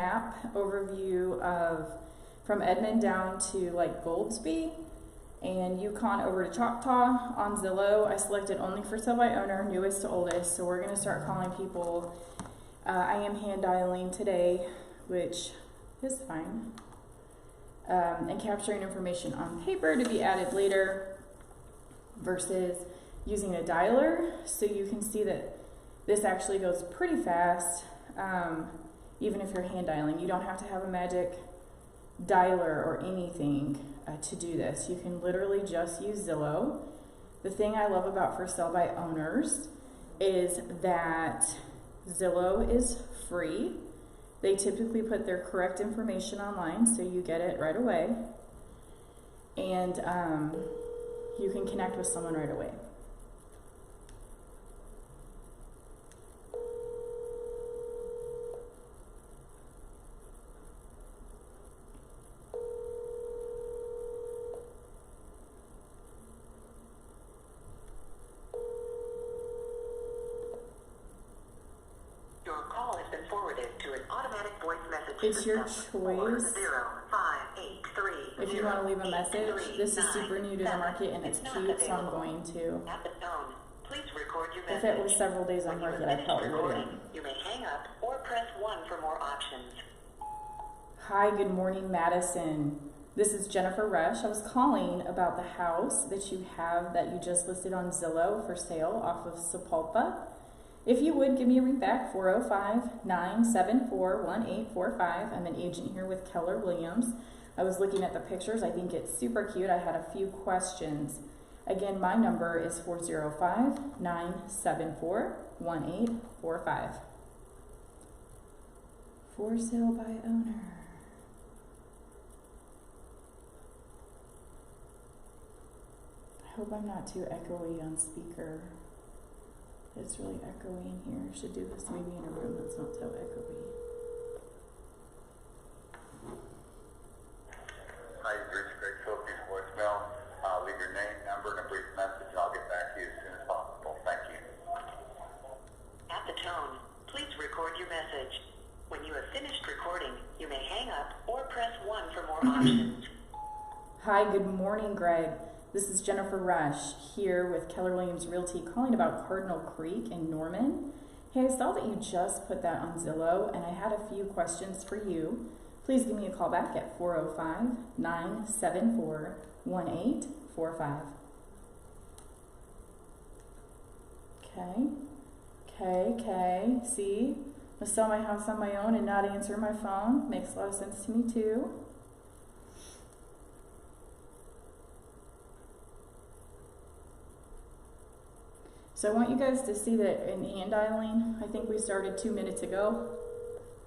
map overview of from Edmond down to like Goldsby and Yukon over to Choctaw on Zillow. I selected only for sale by owner, newest to oldest. So we're going to start calling people. I am hand dialing today, which is fine. And capturing information on paper to be added later versus using a dialer. So you can see that this actually goes pretty fast. Even if you're hand dialing, you don't have to have a magic dialer or anything to do this. You can literally just use Zillow. The thing I love about for sale by owners is that Zillow is free. They typically put their correct information online, so you get it right away. And you can connect with someone right away. It's your choice. If you want to leave a message, this is super new to the market and it's cute, so I'm going to. If it was several days on market, I probably wouldn't. You may hang up or press 1 for more options. Hi, good morning, Madison. This is Jennifer Rush. I was calling about the house that you have that you just listed on Zillow for sale off of Sapulpa. If you would, give me a ring back, 405-974-1845. I'm an agent here with Keller Williams. I was looking at the pictures. I think it's super cute. I had a few questions. Again, my number is 405-974-1845. For sale by owner. I hope I'm not too echoey on speaker. It's really echoey in here. Should do this maybe in a room that's not so echoey. Hi, you've reached Greg Phillips' voicemail. Leave your name, number, and a brief message, and I'll get back to you as soon as possible. Thank you. At the tone, please record your message. When you have finished recording, you may hang up or press 1 for more options. Hi, good morning, Greg. This is Jennifer Rush here with Keller Williams Realty calling about Cardinal Creek in Norman. Hey, I saw that you just put that on Zillow and I had a few questions for you. Please give me a call back at 405-974-1845. Okay. See? I sell my house on my own and not answer my phone. Makes a lot of sense to me too. So I want you guys to see that in hand dialing, I think we started 2 minutes ago,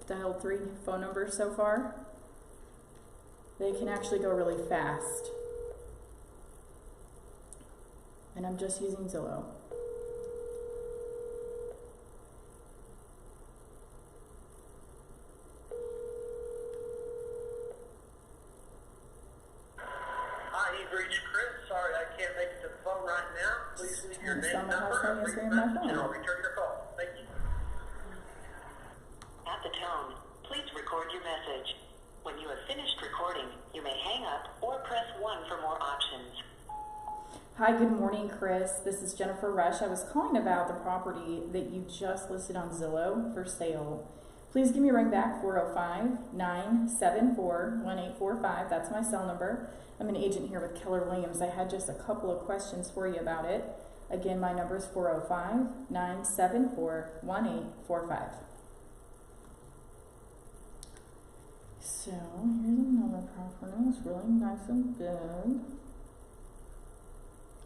dialed 3 phone numbers so far. They can actually go really fast. And I'm just using Zillow. Hi, you've reached Chris. Sorry, I can't make it to the phone right now. Please leave your name, number, and brief message, and I'll return your call. Thank you. At the tone, please record your message. When you have finished recording, you may hang up or press 1 for more options. Hi, good morning, Chris. This is Jennifer Rush. I was calling about the property that you just listed on Zillow for sale. Please give me a ring back, 405-974-1845. That's my cell number. I'm an agent here with Keller Williams. I had just a couple of questions for you about it. Again, my number is 405-974-1845. So here's another property. It's really nice and big.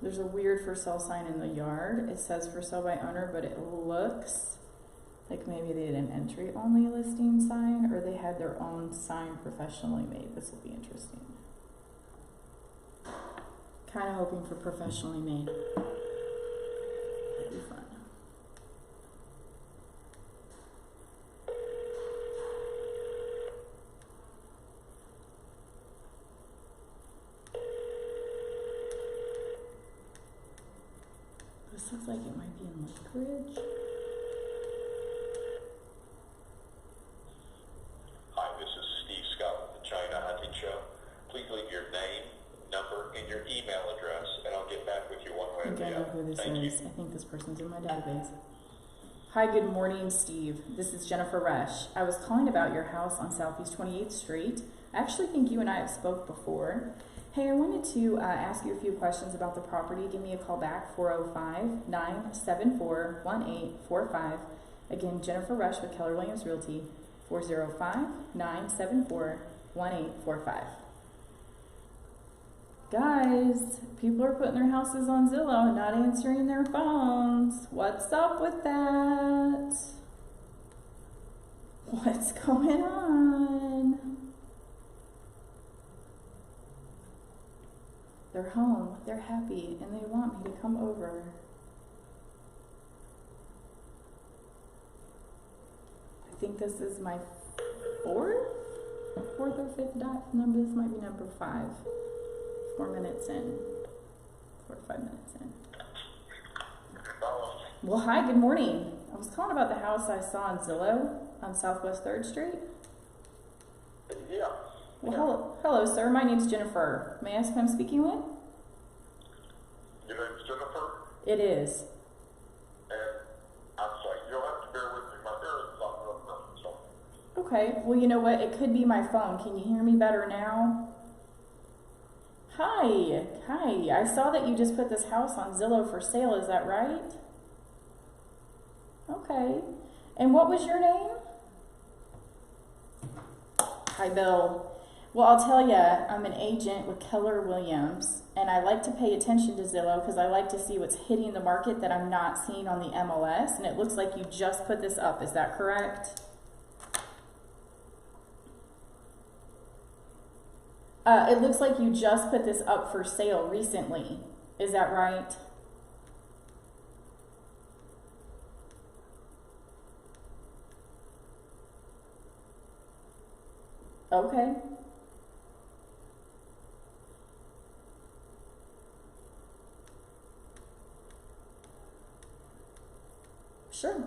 There's a weird for sale sign in the yard. It says for sale by owner, but it looks like maybe they did an entry only listing sign or they had their own sign professionally made. This will be interesting. Kind of hoping for professionally made. That'd be fun. This looks like it might be in Lakeridge. Hi, this is. I think this person's in my database. Hi, good morning, Steve. This is Jennifer Resch. I was calling about your house on Southeast 28th Street. I actually think you and I have spoke before. Hey, I wanted to ask you a few questions about the property. Give me a call back, 405-974-1845. Again, Jennifer Resch with Keller Williams Realty, 405-974-1845. Guys, people are putting their houses on Zillow and not answering their phones. What's up with that? What's going on? They're home, they're happy, and they want me to come over. I think this is my fourth or fifth number. This might be number 5. 4 minutes in. 4 to 5 minutes in. Well, hi, good morning. I was calling about the house I saw on Zillow on Southwest 3rd Street. Yeah. Well, hello, sir. My name's Jennifer. May I ask who I'm speaking with? Your name's Jennifer? It is. And I'm sorry, you'll have to bear with me. My parents not real perfect, so. Okay. Well, you know what? It could be my phone. Can you hear me better now? Hi. Hi. I saw that you just put this house on Zillow for sale. Is that right? Okay. And what was your name? Hi, Bill. Well, I'll tell you, I'm an agent with Keller Williams, and I like to pay attention to Zillow because I like to see what's hitting the market that I'm not seeing on the MLS, and it looks like you just put this up. Is that correct? It looks like you just put this up for sale recently. Is that right? Okay. Sure.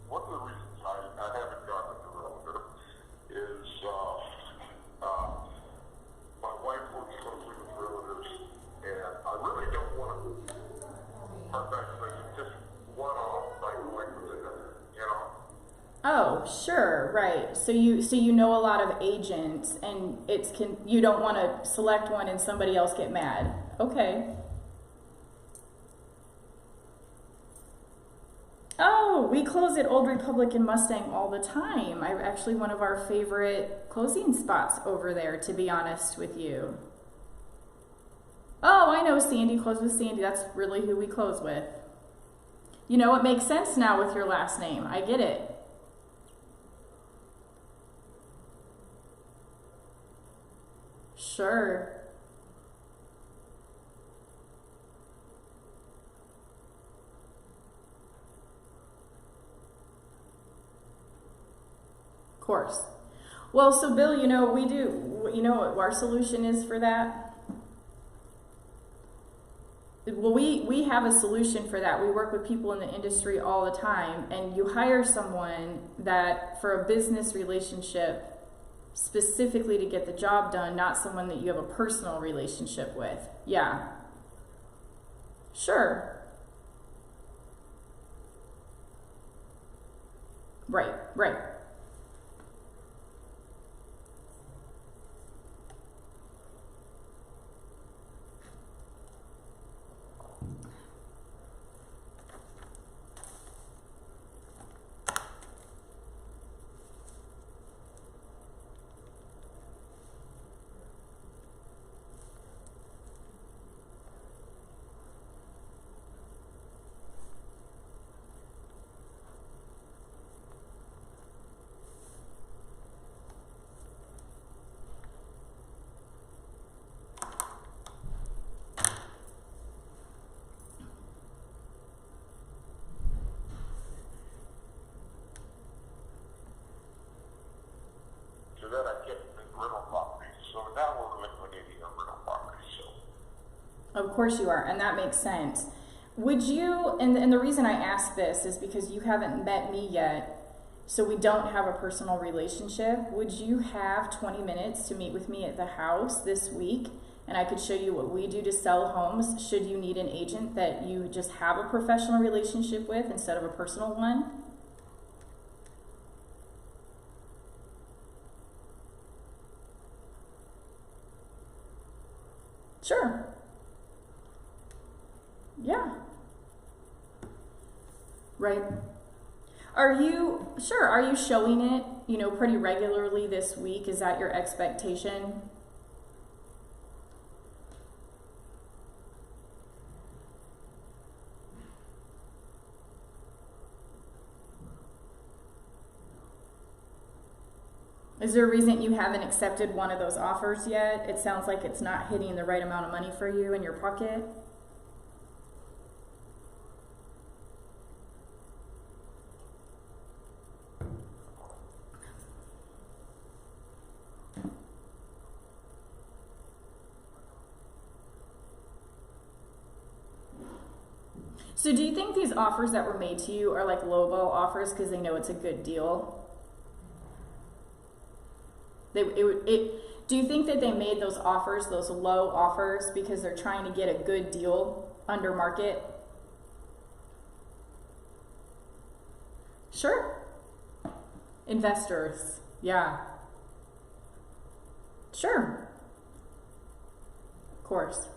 One of the reasons I haven't gotten the realtor is my wife works closely with realtors, and I really don't want to start back with just one-off like with it, you know. Oh, sure, right. So you know a lot of agents, and you don't want to select one and somebody else get mad. Okay. Oh, we close at Old Republic and Mustang all the time. I'm actually one of our favorite closing spots over there, to be honest with you. Oh, I know Sandy. Close with Sandy. That's really who we close with. You know, it makes sense now with your last name. I get it. Sure. Of course. Well, so Bill, you know, you know what our solution is for that? Well, we have a solution for that. We work with people in the industry all the time, and you hire someone that for a business relationship specifically to get the job done, not someone that you have a personal relationship with. Yeah. Sure. Right, right. So that I get rental properties. So now we're liquidating our rental properties. So. Of course you are, and that makes sense. Would you, and the reason I ask this is because you haven't met me yet, so we don't have a personal relationship. Would you have 20 minutes to meet with me at the house this week? And I could show you what we do to sell homes should you need an agent that you just have a professional relationship with instead of a personal one. Sure. Yeah. Right. Are you showing it, pretty regularly this week? Is that your expectation? Is there a reason you haven't accepted one of those offers yet? It sounds like it's not hitting the right amount of money for you in your pocket. So do you think these offers that were made to you are like lowball offers because they know it's a good deal? Do you think that they made those offers, those low offers, because they're trying to get a good deal under market? Sure. Investors, yeah. Sure. Of course.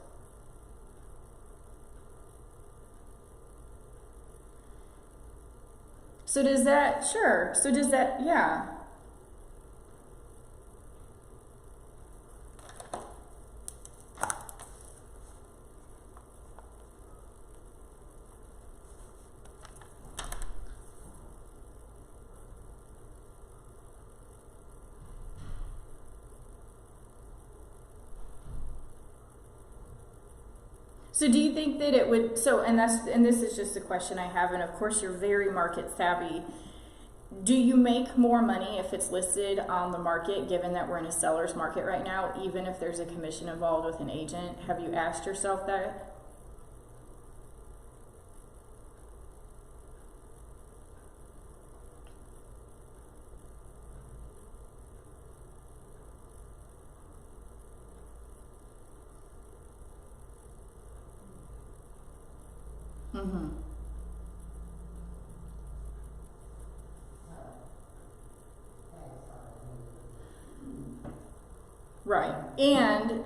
So does that, sure. So does that, yeah. So do you think that it would, and this is just a question I have, and of course you're very market savvy. Do you make more money if it's listed on the market, given that we're in a seller's market right now, even if there's a commission involved with an agent? Have you asked yourself that? Mm-hmm. Right. And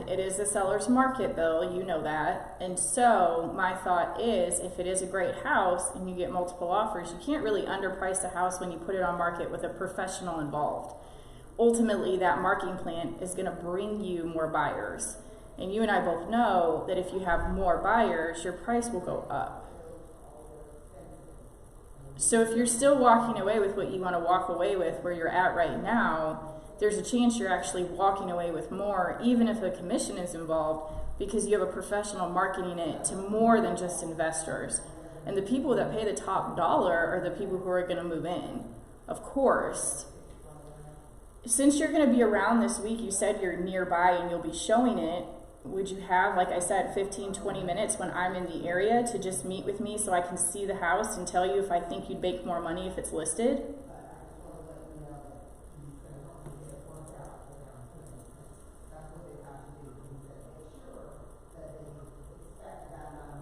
it is a seller's market, Bill, you know that. And so my thought is, if it is a great house and you get multiple offers, you can't really underprice a house when you put it on market with a professional involved. Ultimately, that marketing plan is going to bring you more buyers. And you and I both know that if you have more buyers, your price will go up. So if you're still walking away with what you want to walk away with where you're at right now, there's a chance you're actually walking away with more, even if a commission is involved, because you have a professional marketing it to more than just investors. And the people that pay the top dollar are the people who are going to move in. Of course, since you're going to be around this week, you said you're nearby and you'll be showing it. Would you have, like I said, 15, 20 minutes when I'm in the area to just meet with me so I can see the house and tell you if I think you'd make more money if it's listed?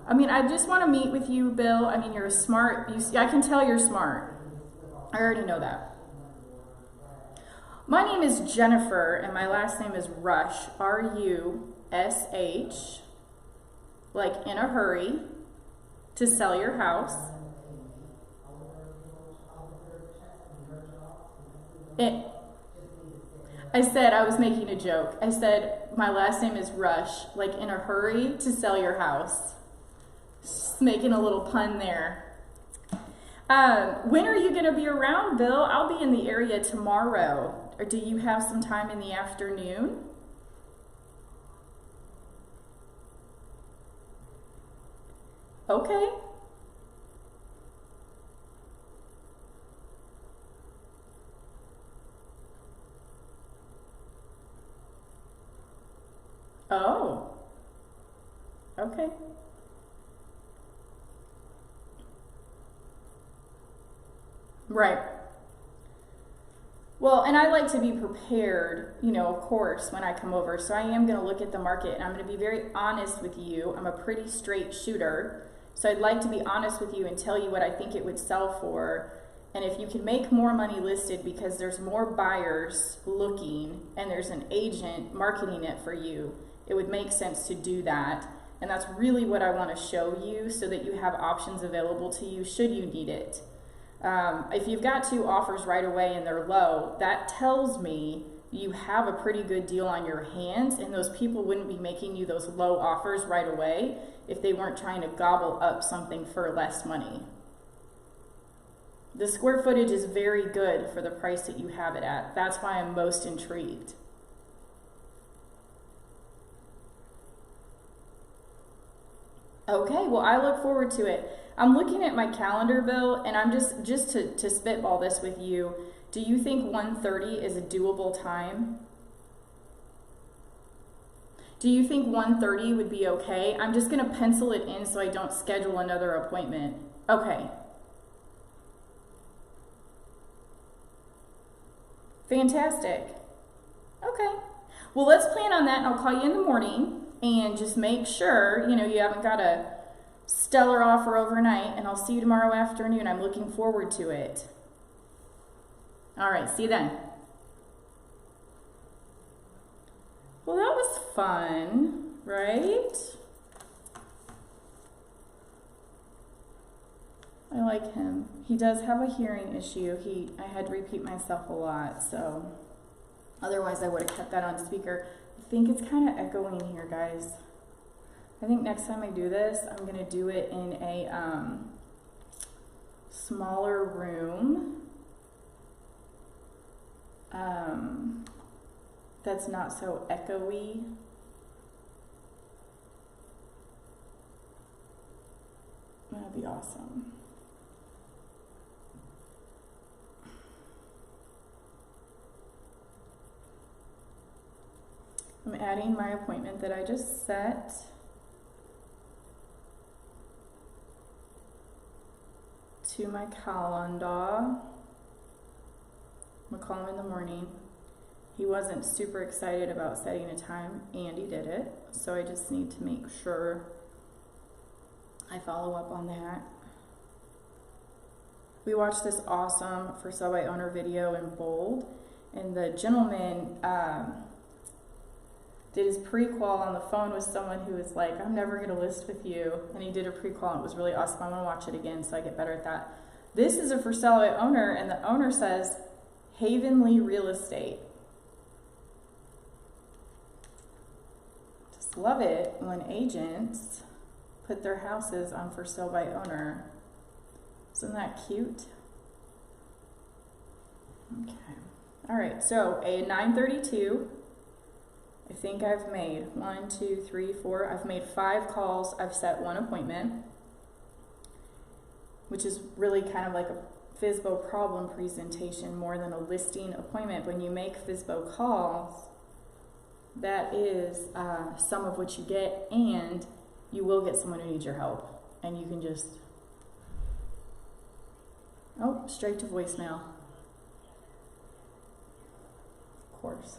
I mean, I just want to meet with you, Bill. I mean, you're smart. I can tell you're smart. I already know that. My name is Jennifer, and my last name is Rush, R-U-S-H, like in a hurry, to sell your house. I said, I was making a joke. I said, my last name is Rush, like in a hurry to sell your house. Just making a little pun there. When are you going to be around, Bill? I'll be in the area tomorrow. Or do you have some time in the afternoon? Okay. Oh. Okay. Right. Well, and I like to be prepared, you know, of course, when I come over. So I am going to look at the market, and I'm going to be very honest with you. I'm a pretty straight shooter. So I'd like to be honest with you and tell you what I think it would sell for. And if you can make more money listed because there's more buyers looking and there's an agent marketing it for you, it would make sense to do that. And that's really what I want to show you so that you have options available to you should you need it. If you've got 2 offers right away and they're low, that tells me you have a pretty good deal on your hands, and those people wouldn't be making you those low offers right away if they weren't trying to gobble up something for less money. The square footage is very good for the price that you have it at. That's why I'm most intrigued. Okay, well, I look forward to it. I'm looking at my calendar, Bill, and I'm just to spitball this with you. Do you think 1:30 is a doable time? Do you think 1:30 would be okay? I'm just going to pencil it in so I don't schedule another appointment. Okay. Fantastic. Okay. Well, let's plan on that, and I'll call you in the morning and just make sure, you know, you haven't got a stellar offer overnight, and I'll see you tomorrow afternoon. I'm looking forward to it. All right, see you then. Well, that was fun, right? I like him. He does have a hearing issue. I had to repeat myself a lot, so otherwise I would have kept that on speaker. I think it's kind of echoing here, guys. I think next time I do this, I'm going to do it in a smaller room that's not so echoey. That'd be awesome. I'm adding my appointment that I just set. To my calendar. I'm gonna call him in the morning. He wasn't super excited about setting a time, and he did it. So I just need to make sure I follow up on that. We watched this awesome for sale by owner video in bold, and the gentleman did his pre-qual on the phone with someone who was like, I'm never going to list with you. And he did a pre-qual, and it was really awesome. I want to watch it again so I get better at that. This is a for sale by owner, and the owner says, Havenly Real Estate. Just love it when agents put their houses on for sale by owner. Isn't that cute? Okay. All right, so a 9:32. I think I've made 1, 2, 3, 4. I've made 5 calls. I've set 1 appointment, which is really kind of like a FSBO problem presentation more than a listing appointment. When you make FSBO calls, that is some of what you get, and you will get someone who needs your help. And you can just, oh, straight to voicemail. Of course.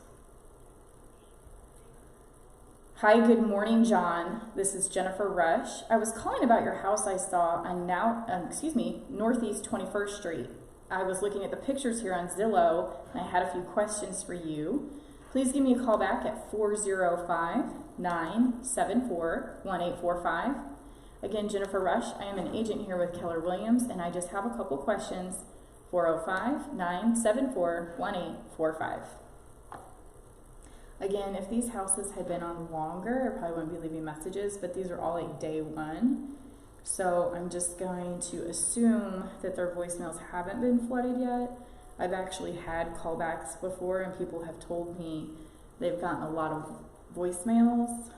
Hi, good morning, John. This is Jennifer Rush. I was calling about your house I saw on Northeast 21st Street. I was looking at the pictures here on Zillow, and I had a few questions for you. Please give me a call back at 405-974-1845. Again, Jennifer Rush. I am an agent here with Keller Williams, and I just have a couple questions. 405-974-1845. Again, if these houses had been on longer, I probably wouldn't be leaving messages, but these are all like day 1. So I'm just going to assume that their voicemails haven't been flooded yet. I've actually had callbacks before, and people have told me they've gotten a lot of voicemails.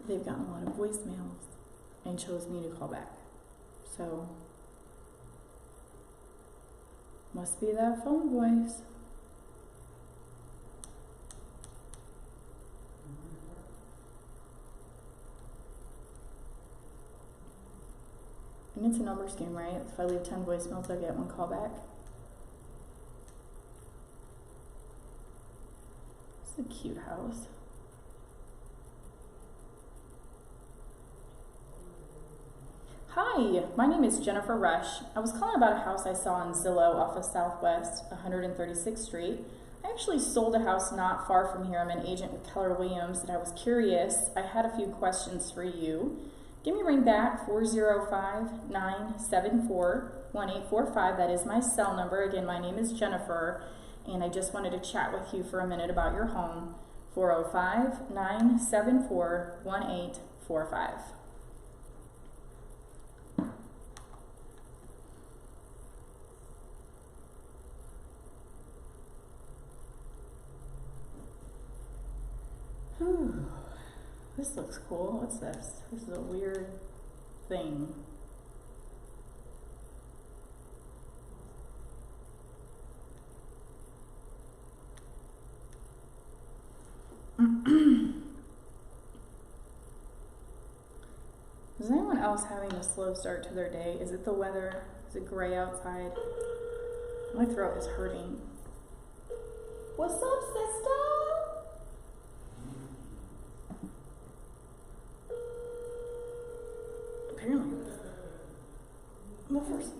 They've gotten a lot of voicemails and chose me to call back. So must be that phone voice. And it's a numbers game, right? If I leave 10 voicemails, I get one call back. It's a cute house. Hi, my name is Jennifer Rush. I was calling about a house I saw on Zillow off of Southwest 136th Street. I actually sold a house not far from here. I'm an agent with Keller Williams, and I was curious. I had a few questions for you. Give me a ring back, 405-974-1845. That is my cell number. Again, my name is Jennifer, and I just wanted to chat with you for a minute about your home. 405-974-1845. This looks cool. What's this? This is a weird thing. Is anyone else having a slow start to their day? Is it the weather? Is it gray outside? My throat is hurting. What's up, sister? Apparently, the first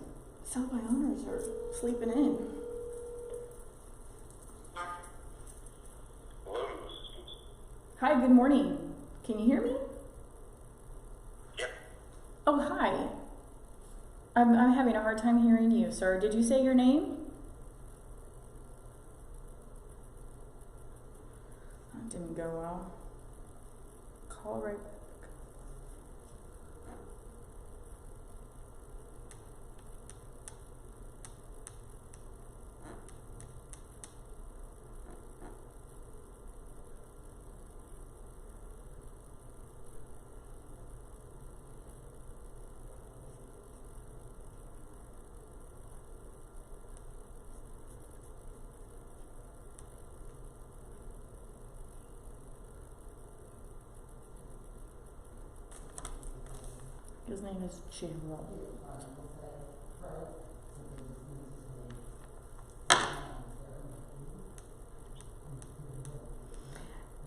sell-by owners are sleeping in. Hello? Hi, good morning. Can you hear me? Yep. Oh, hi. I'm having a hard time hearing you, sir. Did you say your name? That didn't go well. Call right back. His name is Gerald.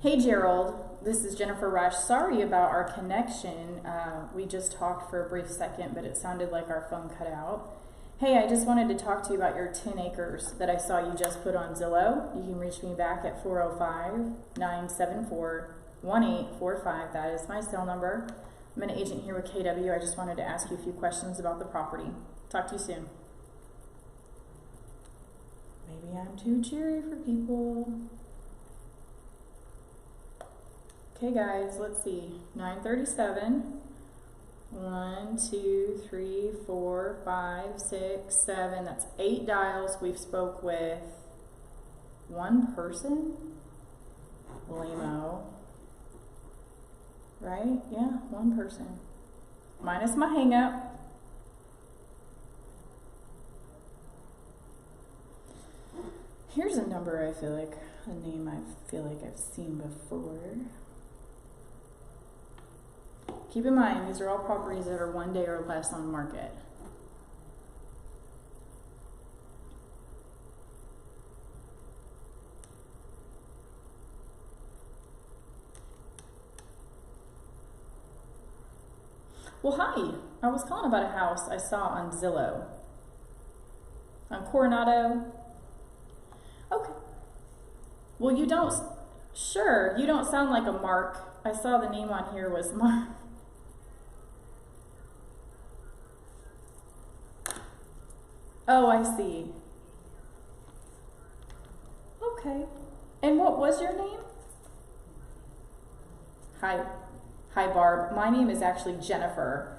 Hey Gerald, this is Jennifer Rush. Sorry about our connection. We just talked for a brief second, but it sounded like our phone cut out. Hey, I just wanted to talk to you about your 10 acres that I saw you just put on Zillow. You can reach me back at 405-974-1845. That is my cell number. I'm an agent here with KW. I just wanted to ask you a few questions about the property. Talk to you soon. Maybe I'm too cheery for people. Okay guys, let's see. 9:37. 1, 2, 3, 4, 5, 6, 7. That's 8 dials. We've spoke with one person. Lame-o. Right? Yeah, one person. Minus my hang-up. Here's a number a name I feel like I've seen before. Keep in mind, these are all properties that are 1 day or less on the market. Well, hi. I was calling about a house I saw on Zillow. On Coronado. Okay. Well, you don't sound like a Mark. I saw the name on here was Mark. Oh, I see. Okay. And what was your name? Hi, Barb. My name is actually Jennifer.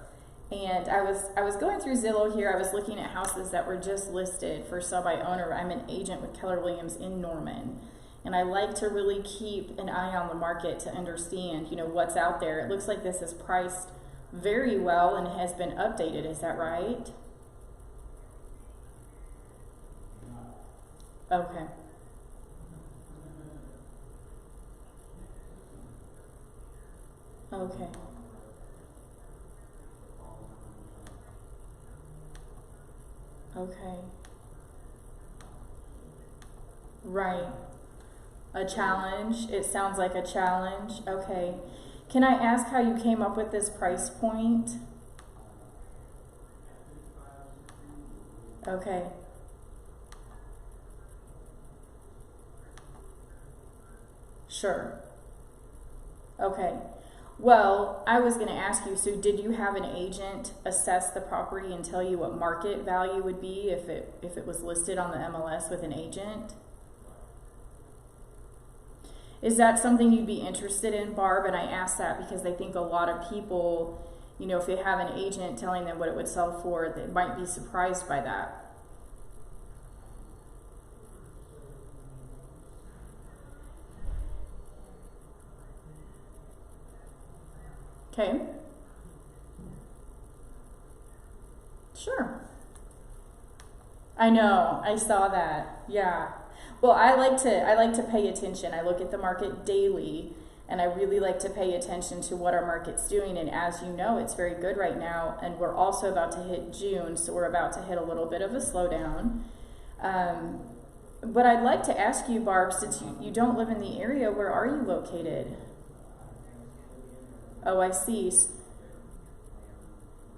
And I was going through Zillow here. I was looking at houses that were just listed for sell by owner. I'm an agent with Keller Williams in Norman. And I like to really keep an eye on the market to understand, what's out there. It looks like this is priced very well and has been updated. Is that right? Okay. Okay. Okay. Right. A challenge. It sounds like a challenge. Okay. Can I ask how you came up with this price point? Okay. Sure. Okay. Well, I was going to ask you, so did you have an agent assess the property and tell you what market value would be if it was listed on the MLS with an agent? Is that something you'd be interested in, Barb? And I ask that because I think a lot of people, you know, if they have an agent telling them what it would sell for, they might be surprised by that. Okay. Sure. I know. I saw that. Yeah. Well, I like to pay attention. I look at the market daily, and I really like to pay attention to what our market's doing. And as you know, it's very good right now, and we're also about to hit June, so we're about to hit a little bit of a slowdown. But I'd like to ask you, Barb, since you don't live in the area, where are you located? Oh, I see.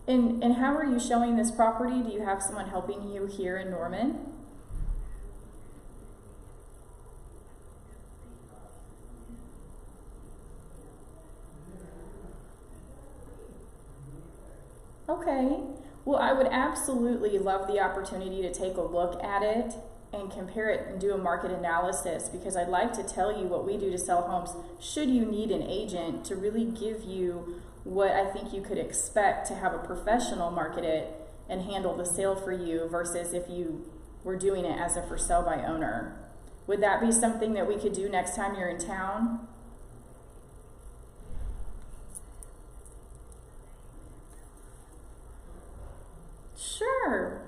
And how are you showing this property? Do you have someone helping you here in Norman? Okay. Well, I would absolutely love the opportunity to take a look at it and compare it and do a market analysis, because I'd like to tell you what we do to sell homes should you need an agent to really give you what I think you could expect to have a professional market it and handle the sale for you versus if you were doing it as a for sale by owner. Would that be something that we could do next time you're in town? Sure.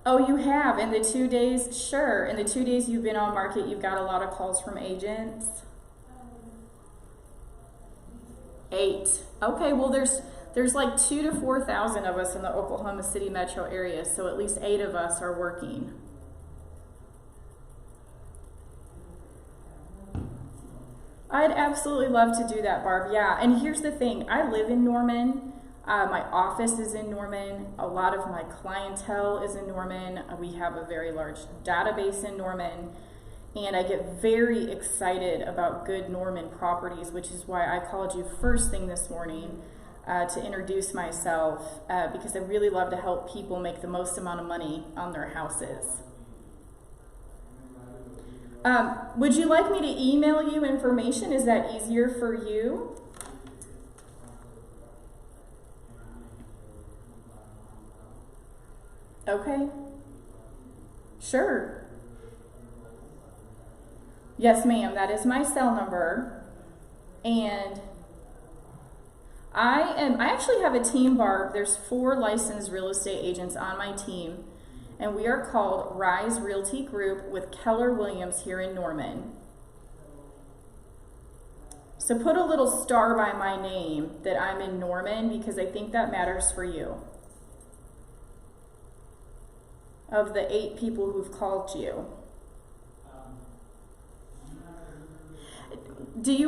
Oh, you have? In the 2 days? Sure. In the 2 days you've been on market, you've got a lot of calls from agents? 8. Okay, well there's like 2,000 to 4,000 of us in the Oklahoma City metro area, so at least 8 of us are working. I'd absolutely love to do that, Barb. Yeah, and here's the thing. I live in Norman. My office is in Norman. A lot of my clientele is in Norman. We have a very large database in Norman. And I get very excited about good Norman properties, which is why I called you first thing this morning to introduce myself, because I really love to help people make the most amount of money on their houses. Would you like me to email you information? Is that easier for you? Okay. Sure. Yes, ma'am. That is my cell number. And I actually have a team, Barb. There's 4 licensed real estate agents on my team. And we are called Rise Realty Group with Keller Williams here in Norman. So put a little star by my name that I'm in Norman, because I think that matters for you. Of the 8 people who've called you.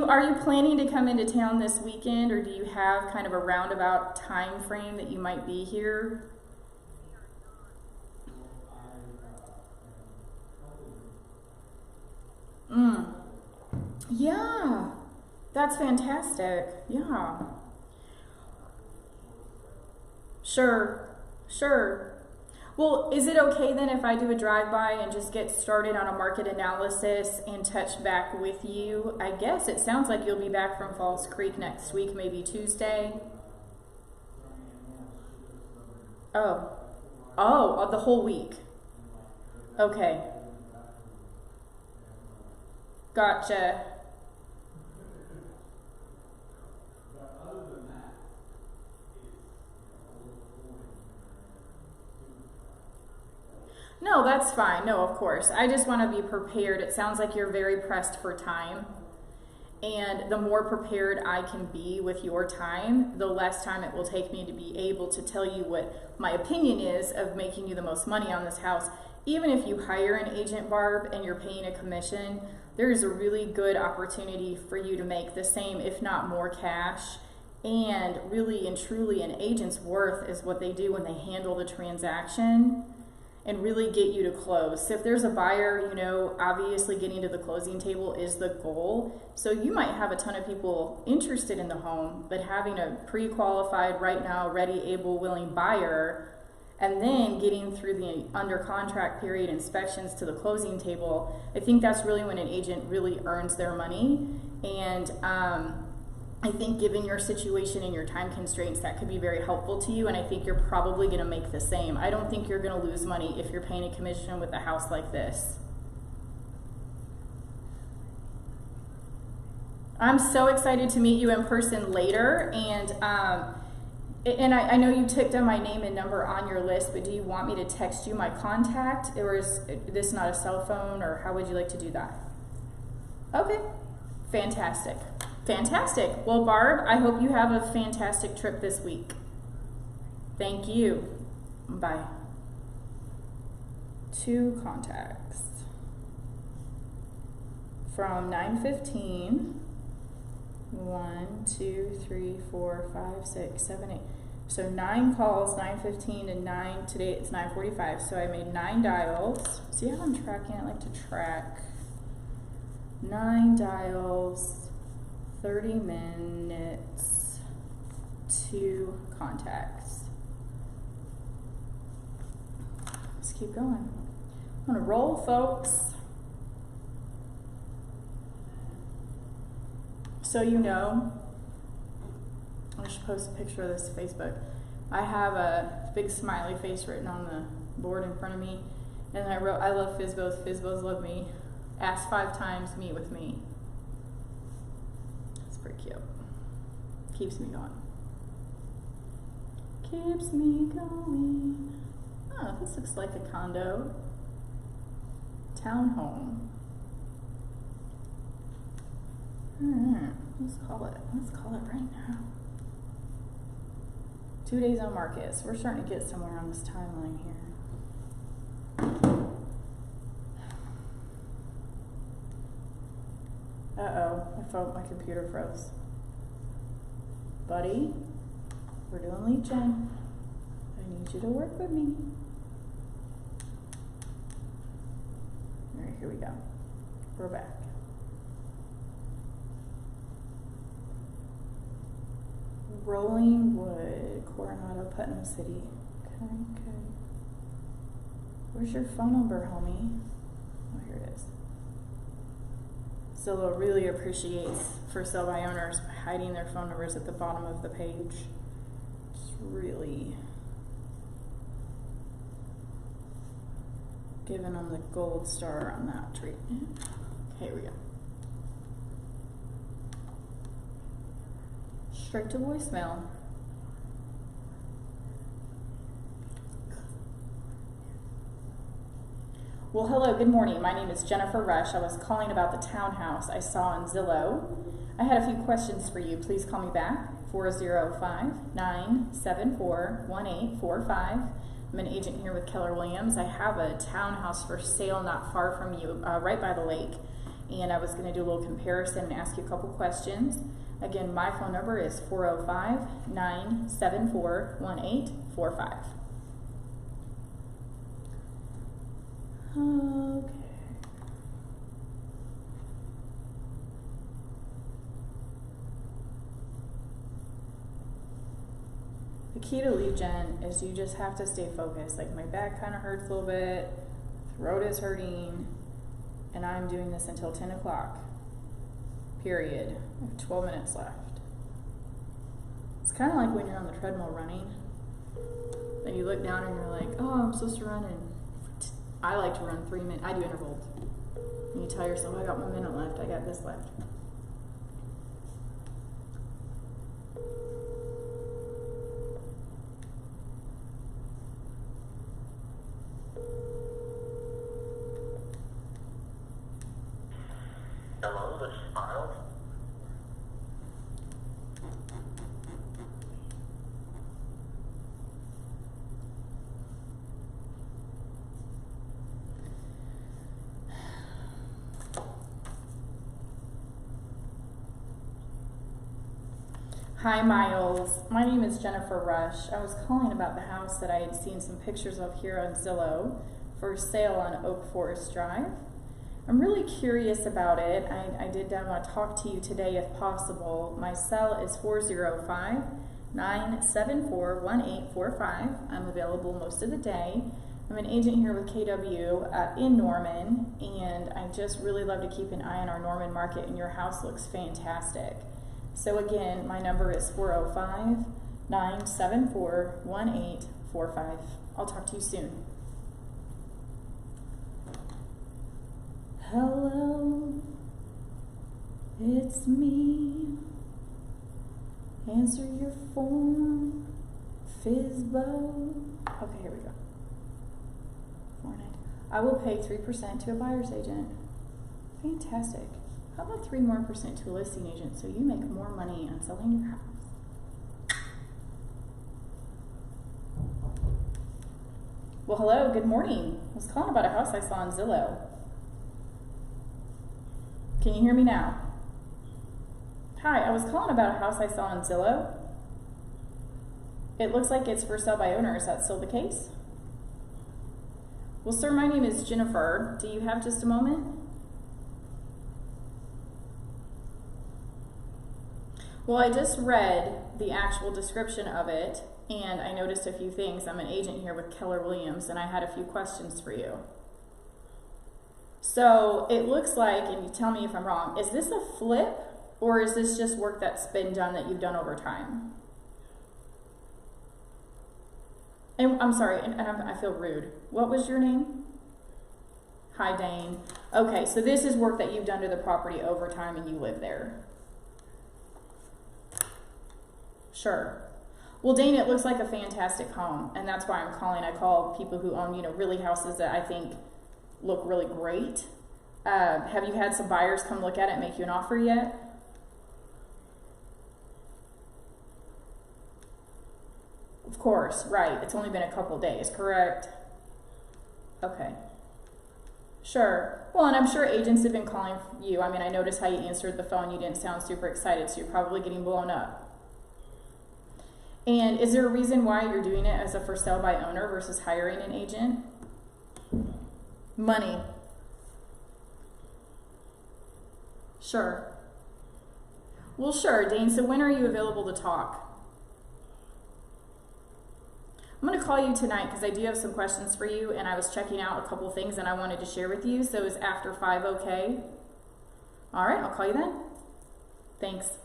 Are you planning to come into town this weekend, or do you have kind of a roundabout time frame that you might be here? Yeah, that's fantastic. Yeah. Sure. Well, is it okay then if I do a drive-by and just get started on a market analysis and touch back with you? I guess it sounds like you'll be back from Falls Creek next week, maybe Tuesday. Oh, the whole week. Okay. Gotcha. No, that's fine. No, of course. I just want to be prepared. It sounds like you're very pressed for time. And the more prepared I can be with your time, the less time it will take me to be able to tell you what my opinion is of making you the most money on this house. Even if you hire an agent, Barb, and you're paying a commission, there is a really good opportunity for you to make the same, if not more, cash. And really and truly, an agent's worth is what they do when they handle the transaction and really get you to close. So if there's a buyer, you know, obviously getting to the closing table is the goal. So you might have a ton of people interested in the home, but having a pre-qualified, right now, ready, able, willing buyer, and then getting through the under contract period inspections to the closing table, I think that's really when an agent really earns their money. And I think given your situation and your time constraints, that could be very helpful to you, and I think you're probably going to make the same. I don't think you're going to lose money if you're paying a commission with a house like this. I'm so excited to meet you in person later, and I know you took down my name and number on your list, but do you want me to text you my contact, or is this not a cell phone, or how would you like to do that? Okay, fantastic. Fantastic. Well, Barb, I hope you have a fantastic trip this week. Thank you. Bye. 2 contacts. From 9:15, 1, 2, 3, 4, 5, 6, 7, 8. So 9 calls, 9:15 and 9, today it's 9:45. So I made 9 dials. See how I'm tracking? I like to track. 9 dials. 30 minutes, 2 contacts. Let's keep going. I'm gonna roll, folks. So you know, I should post a picture of this to Facebook. I have a big smiley face written on the board in front of me, and I wrote, I love Fizbos, Fizbos love me. Ask 5 times, meet with me. Pretty cute. Keeps me going. Keeps me going. Oh, this looks like a condo. Townhome. Let's call it. Let's call it right now. 2 days on market. So we're starting to get somewhere on this timeline here. Uh-oh, I felt my computer froze. Buddy, we're doing lead gen. I need you to work with me. All right, here we go. We're back. Rolling Wood, Coronado, Putnam City. Okay. Where's your phone number, homie? Oh, here it is. Zillow really appreciates for sale by owners hiding their phone numbers at the bottom of the page. It's really giving them the gold star on that treatment. Okay, here we go. Straight to voicemail. Well, hello, good morning. My name is Jennifer Rush. I was calling about the townhouse I saw on Zillow. I had a few questions for you. Please call me back, 405-974-1845. I'm an agent here with Keller Williams. I have a townhouse for sale not far from you, right by the lake. And I was going to do a little comparison and ask you a couple questions. Again, my phone number is 405-974-1845. Okay. The key to lead gen is you just have to stay focused. Like, my back kind of hurts a little bit, throat is hurting, and I'm doing this until 10 o'clock, period. I have 12 minutes left. It's kind of like when you're on the treadmill running, and you look down and you're like, oh, I'm supposed to run in. I like to run 3 minutes. I do intervals. And you tell yourself, I got 1 minute left. I got this left. Hello, this is Miles. Hi, Miles. My name is Jennifer Rush. I was calling about the house that I had seen some pictures of here on Zillow for sale on Oak Forest Drive. I'm really curious about it. I did want to talk to you today if possible. My cell is 405-974-1845. I'm available most of the day. I'm an agent here with KW in Norman, and I just really love to keep an eye on our Norman market, and your house looks fantastic. So again, my number is 405-974-1845. I'll talk to you soon. Hello, it's me. Answer your phone, Fizbo. Okay, here we go. I will pay 3% to a buyer's agent. Fantastic. How about 3% more to a listing agent so you make more money on selling your house? Well, hello, good morning. I was calling about a house I saw on Zillow. Can you hear me now? Hi, I was calling about a house I saw on Zillow. It looks like it's for sale by owner. Is that still the case? Well, sir, my name is Jennifer. Do you have just a moment? Well, I just read the actual description of it, and I noticed a few things. I'm an agent here with Keller Williams, and I had a few questions for you. So it looks like, and you tell me if I'm wrong, is this a flip, or is this just work that's been done that you've done over time? And I'm sorry, and I feel rude. What was your name? Hi, Dane. Okay, so this is work that you've done to the property over time and you live there. Sure. Well, Dane, it looks like a fantastic home, and that's why I'm calling. I call people who own, really houses that I think look really great. Have you had some buyers come look at it and make you an offer yet? Of course, right. It's only been a couple days, correct? Okay. Sure. Well, and I'm sure agents have been calling you. I mean, I noticed how you answered the phone. You didn't sound super excited, so you're probably getting blown up. And is there a reason why you're doing it as a for sale by owner versus hiring an agent? Money. Sure. Well, sure, Dane. So when are you available to talk? I'm going to call you tonight because I do have some questions for you, and I was checking out a couple things and I wanted to share with you. So is after 5 okay? All right, I'll call you then. Thanks.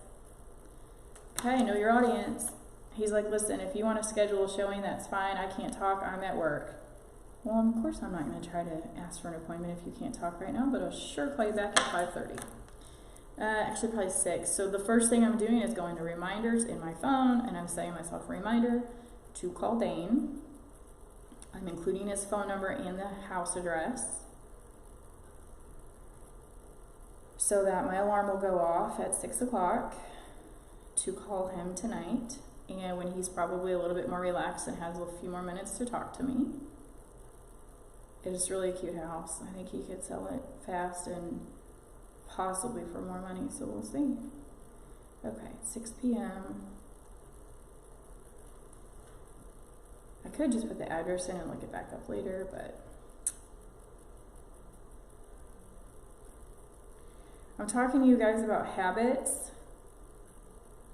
Okay, I know your audience. He's like, listen, if you want to schedule a showing, that's fine. I can't talk. I'm at work. Well, of course I'm not going to try to ask for an appointment if you can't talk right now, but I'll sure call you back at 5:30. Actually, probably 6. So the first thing I'm doing is going to reminders in my phone, and I'm setting myself a reminder to call Dane. I'm including his phone number and the house address so that my alarm will go off at 6 o'clock to call him tonight, and when he's probably a little bit more relaxed and has a few more minutes to talk to me. It is really a cute house. I think he could sell it fast and possibly for more money, so we'll see. Okay, 6 p.m. I could just put the address in and look it back up later, but I'm talking to you guys about habits.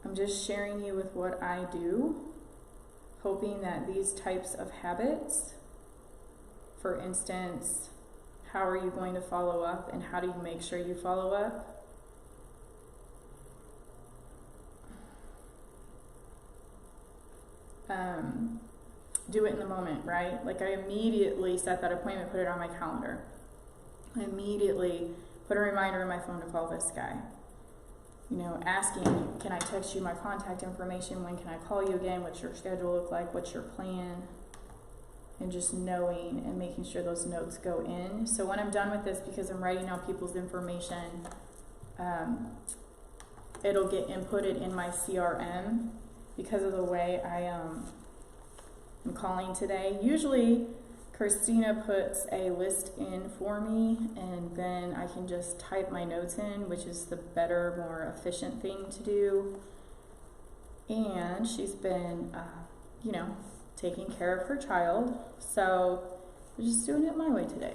I'm just sharing you with what I do, hoping that these types of habits, for instance, how are you going to follow up and how do you make sure you follow up? Do it in the moment, right? Like I immediately set that appointment, put it on my calendar. I immediately put a reminder in my phone to call this guy. Asking, can I text you my contact information? When can I call you again? What's your schedule look like? What's your plan? And just knowing and making sure those notes go in. So when I'm done with this, because I'm writing out people's information, it'll get inputted in my CRM because of the way I'm calling today. Usually Christina puts a list in for me and then I can just type my notes in, which is the better, more efficient thing to do. and she's been, taking care of her child. So we're just doing it my way today.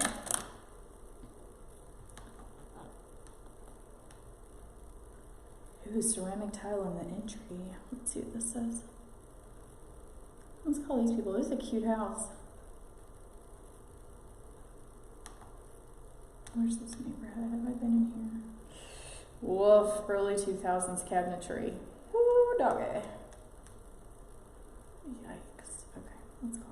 Ooh, ceramic tile in the entry. Let's see what this says. Let's call these people. This is a cute house. Where's this neighborhood? Have I been in here? Woof, early 2000s cabinetry. Woo, doggy. Yikes. Okay, let's go.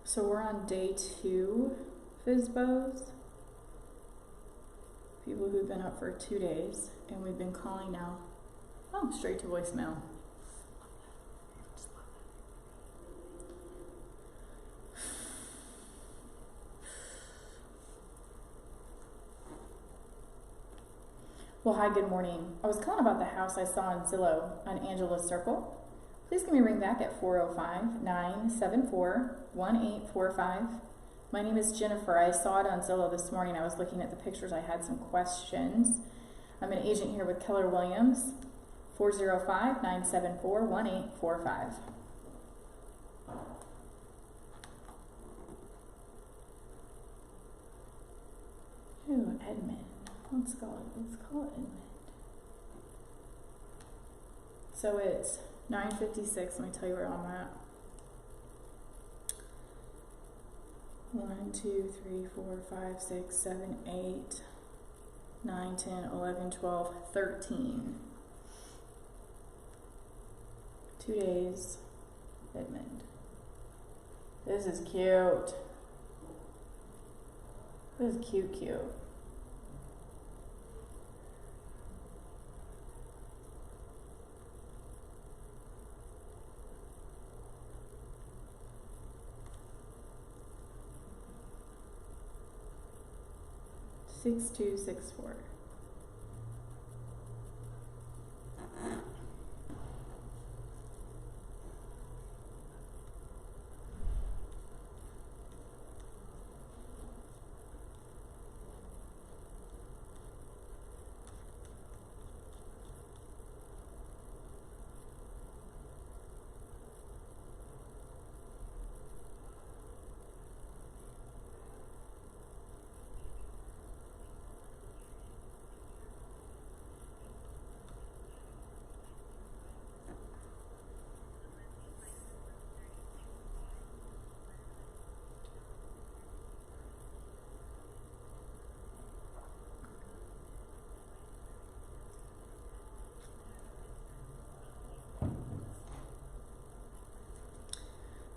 So we're on day 2, FSBOs. People who've been up for 2 days, and we've been calling now. Oh, straight to voicemail. Well, hi, good morning. I was calling about the house I saw on Zillow on Angela Circle. Please give me a ring back at 405-974-1845. My name is Jennifer. I saw it on Zillow this morning. I was looking at the pictures. I had some questions. I'm an agent here with Keller Williams. 405-974-1845. Ooh, Edmund. Let's call it Edmund. So it's 9:56. Let me tell you where I'm at. 1, 2, 3, 4, 5, 6, 7, 8, 9, 10, 11, 12, 13. 2 days, Edmund. This is cute. This is cute. 6264.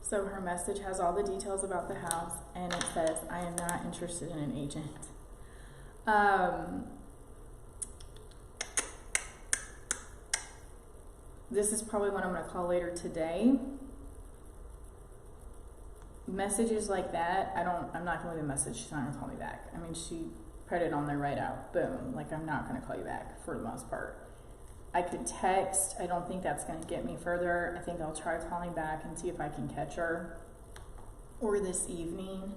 So her message has all the details about the house, and it says, I am not interested in an agent. This is probably what I'm going to call later today. Messages like that, I'm not going to leave a message. She's not going to call me back. I mean, she put it on there right out. Boom. Like, I'm not going to call you back for the most part. I could text. I don't think that's going to get me further. I think I'll try calling back and see if I can catch her. Or this evening.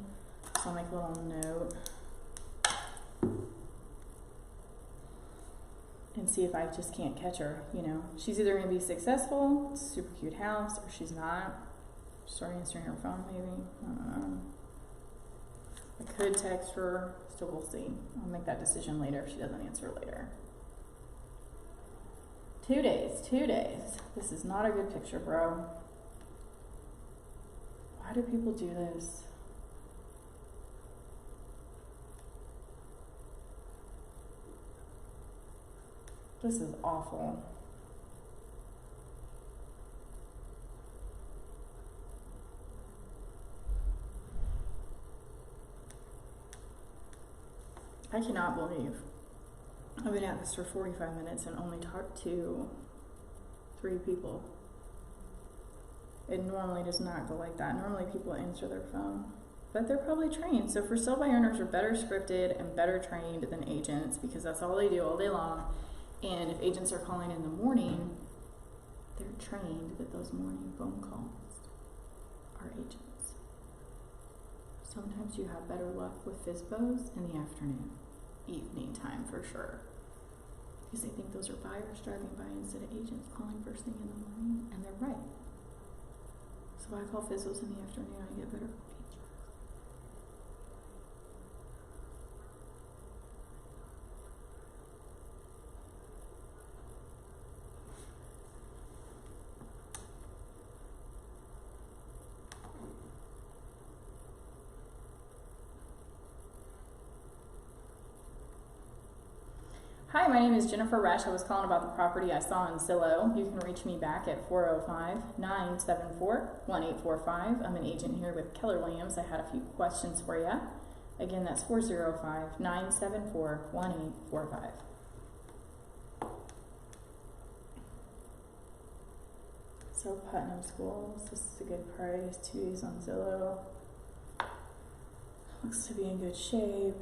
So I'll make a little note. And see if I just can't catch her, you know. She's either going to be successful, super cute house, or she's not. Start answering her phone, maybe. I don't know. I could text her, so we'll see. I'll make that decision later if she doesn't answer later. 2 days. This is not a good picture, bro. Why do people do this? This is awful. I cannot believe I've been at this for 45 minutes and only talked to 3 people. It normally does not go like that. Normally people answer their phone, but they're probably trained. So for sale by owners are better scripted and better trained than agents because that's all they do all day long. And if agents are calling in the morning, they're trained that those morning phone calls are agents. Sometimes you have better luck with FSBOs in the afternoon, evening time for sure. Because they think those are buyers driving by instead of agents calling first thing in the morning, and they're right. So if I call FSBOs in the afternoon, I get better agents. Hi, my name is Jennifer Resch. I was calling about the property I saw in Zillow. You can reach me back at 405-974-1845. I'm an agent here with Keller Williams. I had a few questions for you. Again, that's 405-974-1845. So Putnam Schools, this is a good price. 2 days on Zillow. Looks to be in good shape.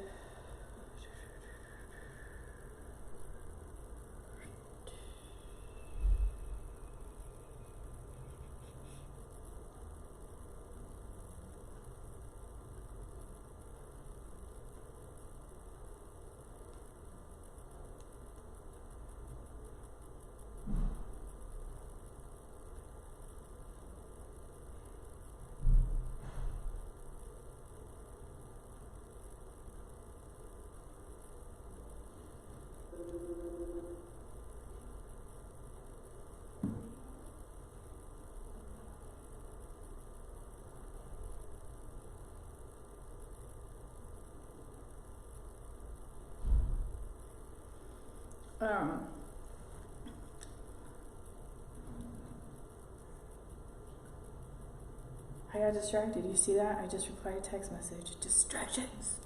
I got distracted. You see that? I just replied a text message. Distractions.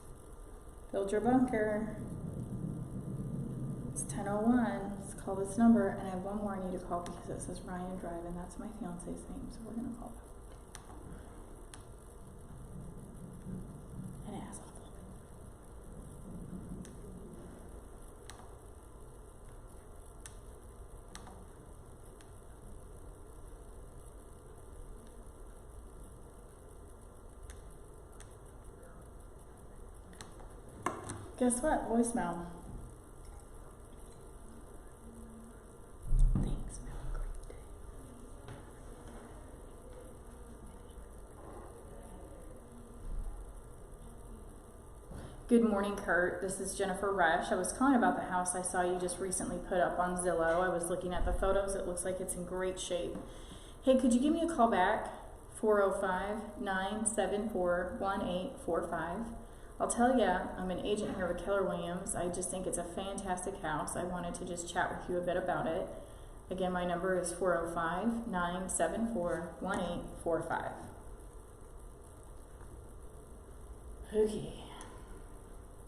Build your bunker. It's 10:01. Let's call this number. And I have one more I need to call because it says Ryan Drive, and that's my fiance's name. So we're going to call that. An asshole. Guess what? Voicemail. Thanks, man. Have a great day. Good morning, Kurt. This is Jennifer Resch. I was calling about the house I saw you just recently put up on Zillow. I was looking at the photos. It looks like it's in great shape. Hey, could you give me a call back? 405-974-1845. I'll tell you, I'm an agent here with Keller Williams. I just think it's a fantastic house. I wanted to just chat with you a bit about it. Again, my number is 405-974-1845. Okay.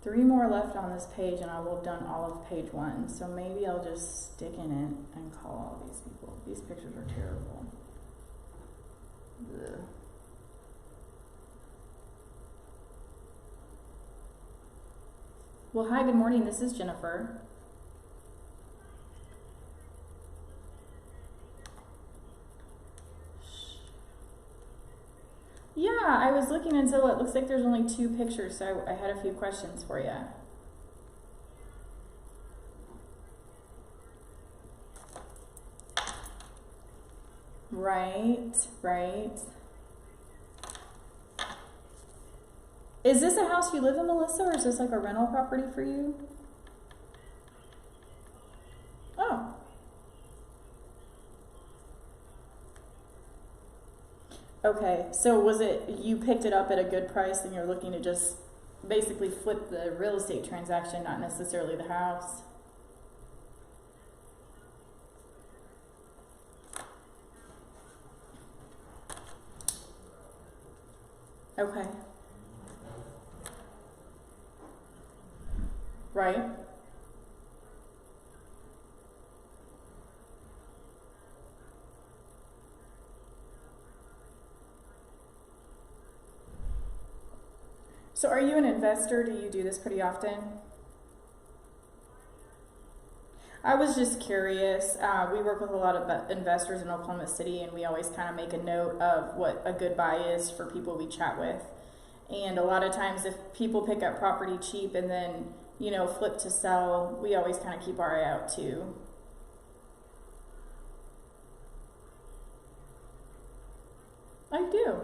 3 more left on this page and I will have done all of page 1. So maybe I'll just stick in it and call all these people. These pictures are terrible. Ugh. Well, hi, good morning. This is Jennifer. Yeah, I was looking until it looks like there's only 2 pictures, so I had a few questions for you. Right. Is this a house you live in, Melissa, or is this like a rental property for you? Oh. Okay, so was it, you picked it up at a good price and you're looking to just basically flip the real estate transaction, not necessarily the house? Okay. Right. So are you an investor? Do you do this pretty often? I was just curious. We work with a lot of investors in Oklahoma City, and we always kind of make a note of what a good buy is for people we chat with. And a lot of times if people pick up property cheap and then, you know, flip to sell, we always kind of keep our eye out too. I do.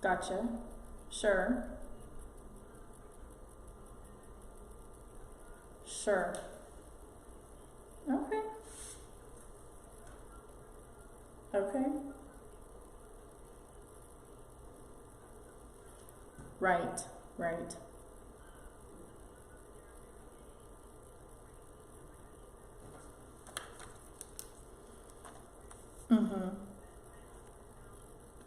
Gotcha. Sure. Sure. Okay. Okay. Right. Right. Mm-hmm.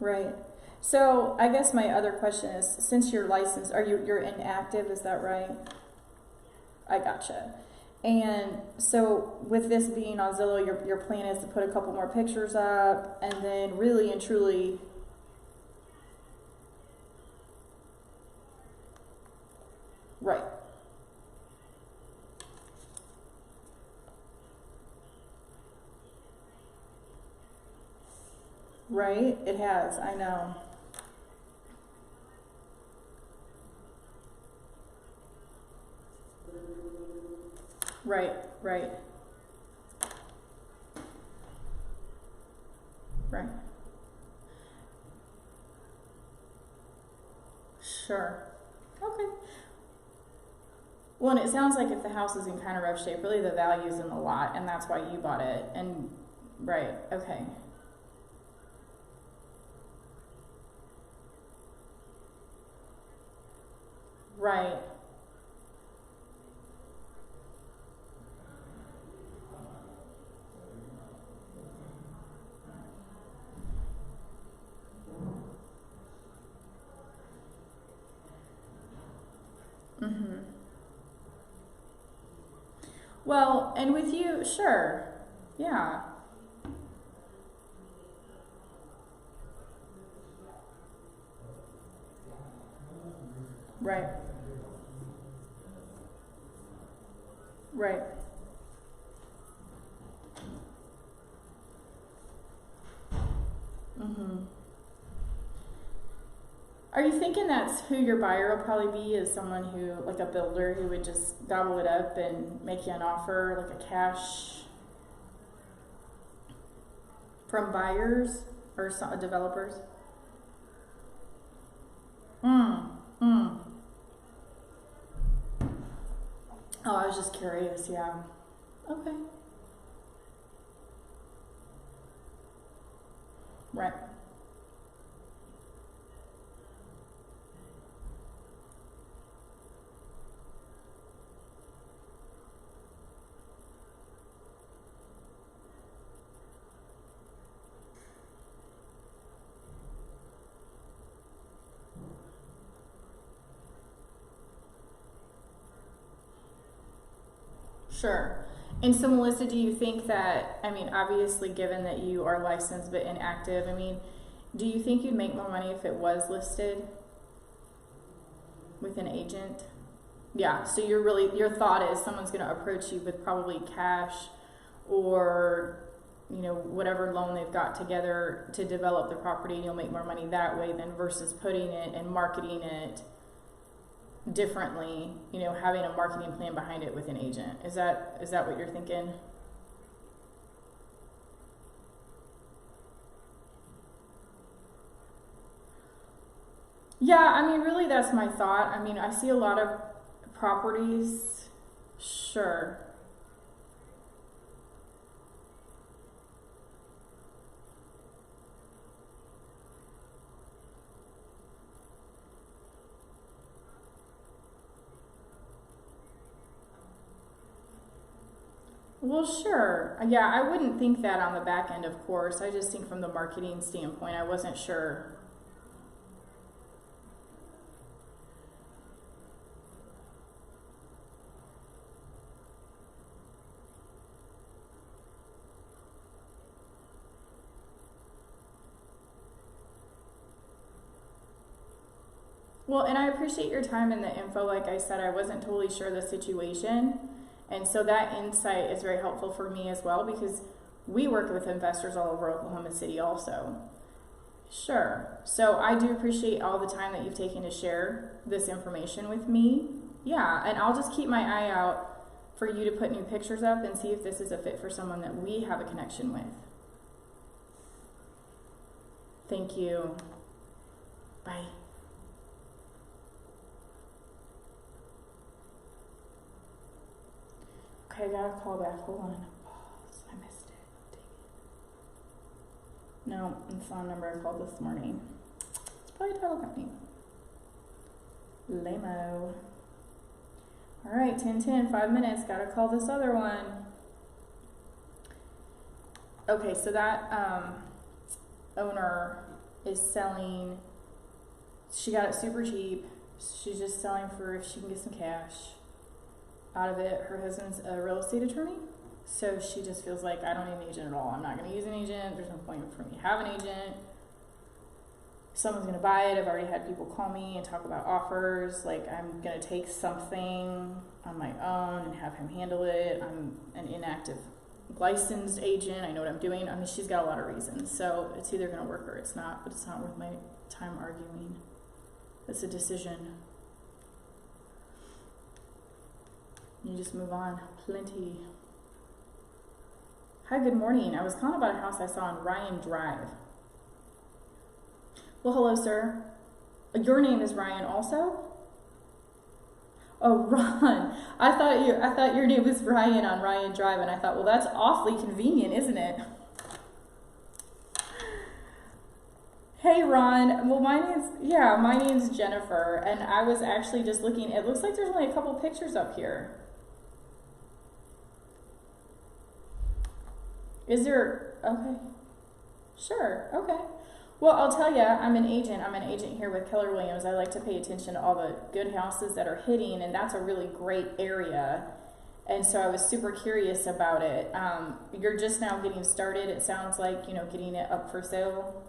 Right. So I guess my other question is, since you're licensed, you're inactive, is that right? I gotcha. And so with this being on Zillow, your plan is to put a couple more pictures up and then really and truly right. Right? It has, I know. Right, right, right. Sure. Okay. Well, and it sounds like if the house is in kind of rough shape, really the value's in the lot, and that's why you bought it. And right, okay. Right. Mm-hmm. Well, and with you, sure. Yeah. Right. Right. Mm-hmm. Are you thinking that's who your buyer will probably be? Is someone who, like a builder, who would just gobble it up and make you an offer, like a cash from buyers or developers? Mm. Mm. Oh, I was just curious. Yeah. Okay. Right. Sure. And so, Melissa, do you think that, I mean, obviously, given that you are licensed but inactive, I mean, do you think you'd make more money if it was listed with an agent? Yeah. So your thought is someone's going to approach you with probably cash or, you know, whatever loan they've got together to develop the property, and you'll make more money that way than versus putting it and marketing it differently, you know, having a marketing plan behind it with an agent. Is that what you're thinking? Yeah, I mean, really that's my thought. I mean, I see a lot of properties. Sure. Well, sure. Yeah, I wouldn't think that on the back end, of course. I just think from the marketing standpoint, I wasn't sure. Well, and I appreciate your time and the info. Like I said, I wasn't totally sure the situation. And so that insight is very helpful for me as well, because We work with investors all over Oklahoma City also. Sure. So I do appreciate all the time that you've taken to share this information with me. Yeah, and I'll just keep my eye out for you to put new pictures up and see if this is a fit for someone that we have a connection with. Thank you. Bye. Okay, I got a call back. Hold on. Pause. I missed it. Dang it. No, it's not a number I called this morning. It's probably a title company. Lame-o. Alright, 10:10, 5 minutes. Gotta call this other one. Okay, so that owner is selling. She got it super cheap. She's just selling for if she can get some cash out of it. Her husband's a real estate attorney, so she just feels like, I don't need an agent at all. I'm not going to use an agent. There's no point for me to have an agent. Someone's going to buy it. I've already had people call me and talk about offers. Like, I'm going to take something on my own and have him handle it. I'm an inactive licensed agent. I know what I'm doing. I mean, she's got a lot of reasons. So it's either going to work or it's not, but it's not worth my time arguing. It's a decision. You just move on. Plenty. Hi, good morning. I was calling about a house I saw on Ryan Drive. Well, hello, sir. Your name is Ryan also? Oh, Ron. I thought your name was Ryan on Ryan Drive, and I thought, well, that's awfully convenient, isn't it? Hey, Ron. Well, my name's Jennifer, and I was actually just looking. It looks like there's only a couple pictures up here. Is there? Okay. Sure. Okay. Well, I'll tell you, I'm an agent. I'm an agent here with Keller Williams. I like to pay attention to all the good houses that are hitting, and that's a really great area. And so I was super curious about it. You're just now getting started. It sounds like, getting it up for sale.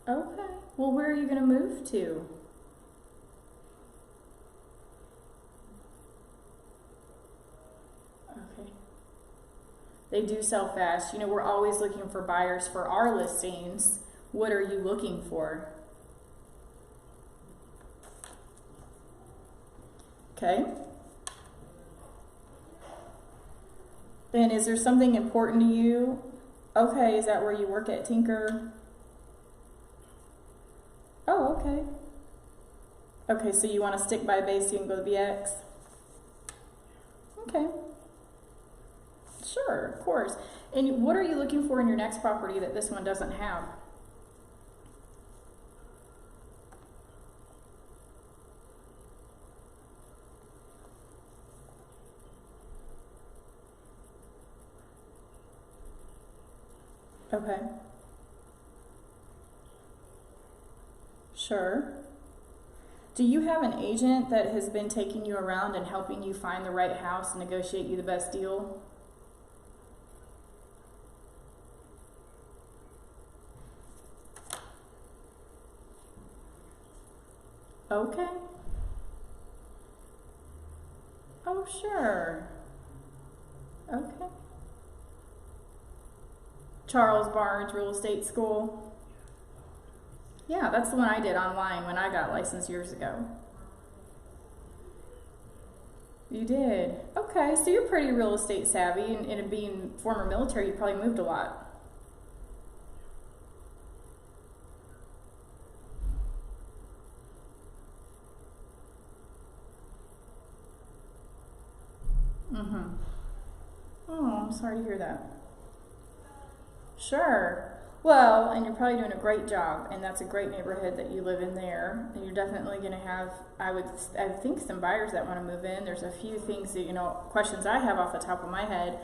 Okay. Well, where are you going to move to? Okay. They do sell fast. We're always looking for buyers for our listings. What are you looking for? Okay. And is there something important to you? Okay, is that where you work at Tinker? Oh, okay. Okay, so you want to stick by base, you can go to BX? Okay. Sure, of course. And what are you looking for in your next property that this one doesn't have? Okay. Sure. Do you have an agent that has been taking you around and helping you find the right house and negotiate you the best deal? Okay. Oh, sure. Okay. Charles Barnes Real Estate School. Yeah, that's the one I did online when I got licensed years ago. You did? Okay, so you're pretty real estate savvy, and being former military, you probably moved a lot. Mm-hmm. Oh, I'm sorry to hear that. Sure. Well, and you're probably doing a great job, and that's a great neighborhood that you live in there. And you're definitely going to have, I think, some buyers that want to move in. There's a few things that, questions I have off the top of my head.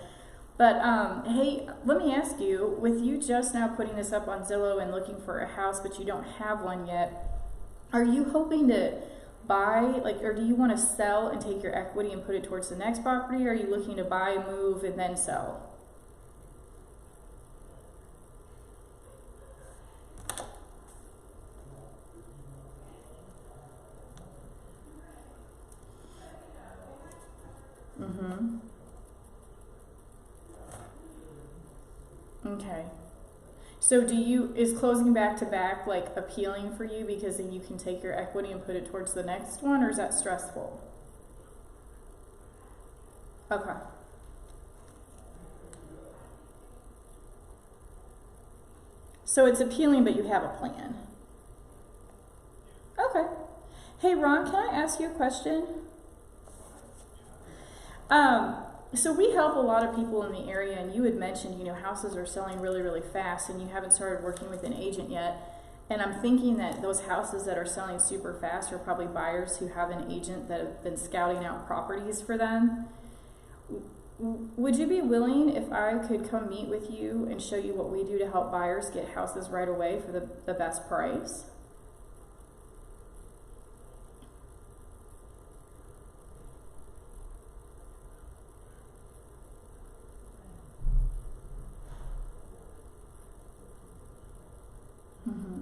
But, hey, let me ask you, with you just now putting this up on Zillow and looking for a house, but you don't have one yet, are you hoping to buy, or do you want to sell and take your equity and put it towards the next property, or are you looking to buy, move, and then sell? Mm-hmm. Okay. So is closing back to back like appealing for you because then you can take your equity and put it towards the next one, or is that stressful? Okay. So it's appealing, but you have a plan. Okay. Hey, Ron, can I ask you a question? So we help a lot of people in the area, and you had mentioned, houses are selling really, really fast, and you haven't started working with an agent yet. And I'm thinking that those houses that are selling super fast are probably buyers who have an agent that have been scouting out properties for them. Would you be willing if I could come meet with you and show you what we do to help buyers get houses right away for the best price? Mm-hmm.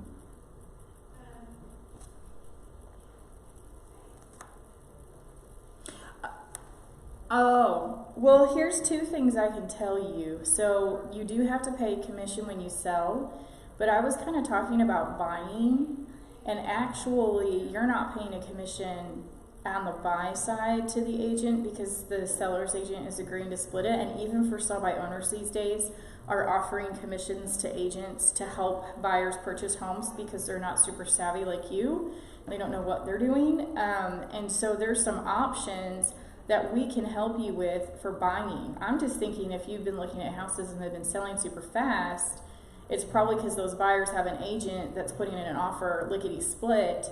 Oh, well, here's two things I can tell you. So you do have to pay commission when you sell, but I was kind of talking about buying, and actually you're not paying a commission on the buy side to the agent because the seller's agent is agreeing to split it, and even for sell by owners these days are offering commissions to agents to help buyers purchase homes because they're not super savvy like you. They don't know what they're doing, and so there's some options that we can help you with for buying. I'm just thinking if you've been looking at houses and they've been selling super fast, it's probably because those buyers have an agent that's putting in an offer lickety split,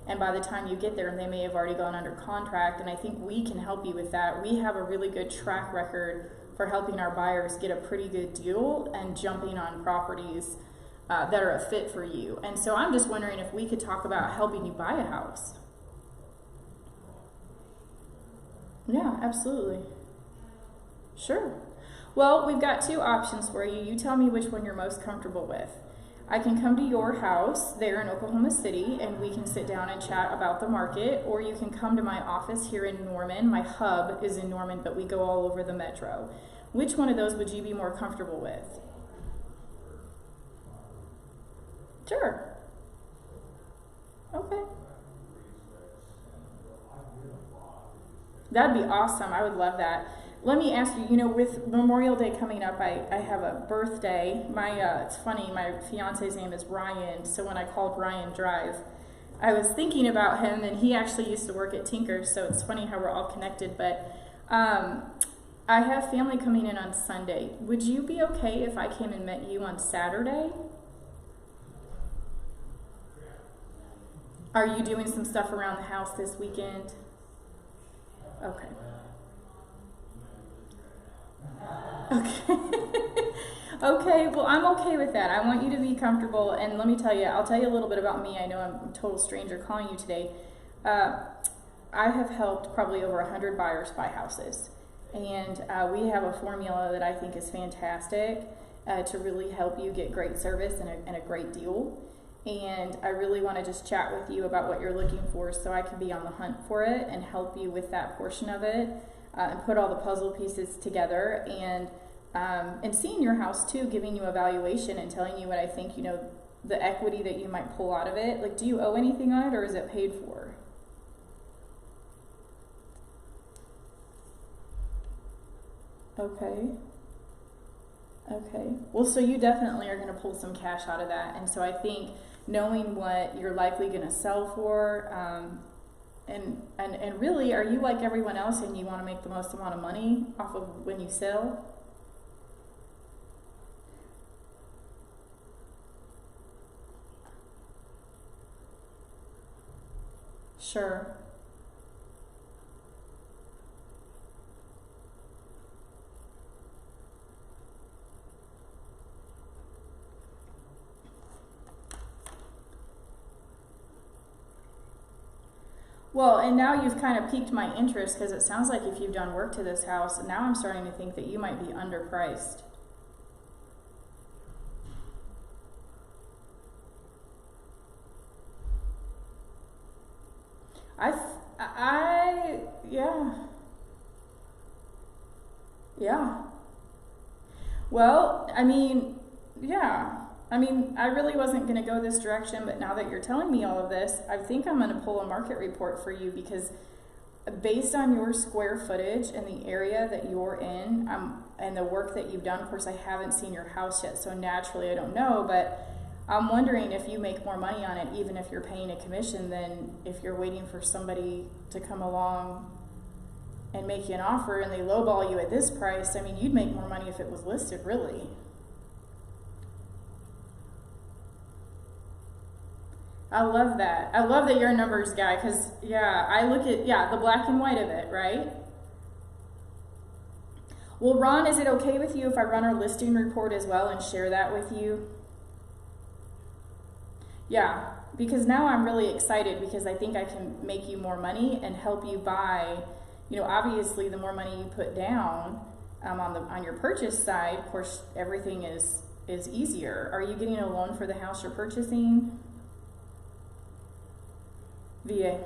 and by the time you get there, they may have already gone under contract, and I think we can help you with that. We have a really good track record for helping our buyers get a pretty good deal and jumping on properties that are a fit for you. And so I'm just wondering if we could talk about helping you buy a house. Yeah, absolutely. Sure. Well, we've got two options for you. You tell me which one you're most comfortable with. I can come to your house there in Oklahoma City and we can sit down and chat about the market, or you can come to my office here in Norman. My hub is in Norman, but we go all over the metro. Which one of those would you be more comfortable with? Sure. Okay. That'd be awesome. I would love that. Let me ask you, with Memorial Day coming up, I have a birthday. It's funny, my fiance's name is Ryan, so when I called Ryan Drive, I was thinking about him, and he actually used to work at Tinker's, so it's funny how we're all connected, but I have family coming in on Sunday. Would you be okay if I came and met you on Saturday? Are you doing some stuff around the house this weekend? Okay. Okay, well, I'm okay with that. I want you to be comfortable, and let me tell you, I'll tell you a little bit about me. I know I'm a total stranger calling you today. I have helped probably over 100 buyers buy houses, and we have a formula that I think is fantastic to really help you get great service and a great deal. And I really want to just chat with you about what you're looking for so I can be on the hunt for it and help you with that portion of it and put all the puzzle pieces together, and seeing your house too, giving you a valuation and telling you what I think, the equity that you might pull out of it. Like, do you owe anything on it, or is it paid for? Okay. Okay. Well, so you definitely are going to pull some cash out of that. And so I think knowing what you're likely going to sell for, and really, are you like everyone else and you want to make the most amount of money off of when you sell? Sure. Well, and now you've kind of piqued my interest because it sounds like if you've done work to this house, now I'm starting to think that you might be underpriced. Yeah. Yeah. Well, I mean, yeah. I mean, I really wasn't going to go this direction, but now that you're telling me all of this, I think I'm going to pull a market report for you, because based on your square footage and the area that you're in, and the work that you've done, of course, I haven't seen your house yet, so naturally I don't know, but I'm wondering if you make more money on it, even if you're paying a commission, than if you're waiting for somebody to come along and make you an offer and they lowball you at this price. I mean, you'd make more money if it was listed, really. I love that. I love that you're a numbers guy, because, yeah, I look at, the black and white of it, right? Well, Ron, is it okay with you if I run our listing report as well and share that with you? Yeah, because now I'm really excited, because I think I can make you more money and help you buy. You know, obviously, the more money you put down on your purchase side, of course, everything is easier. Are you getting a loan for the house you're purchasing? VA.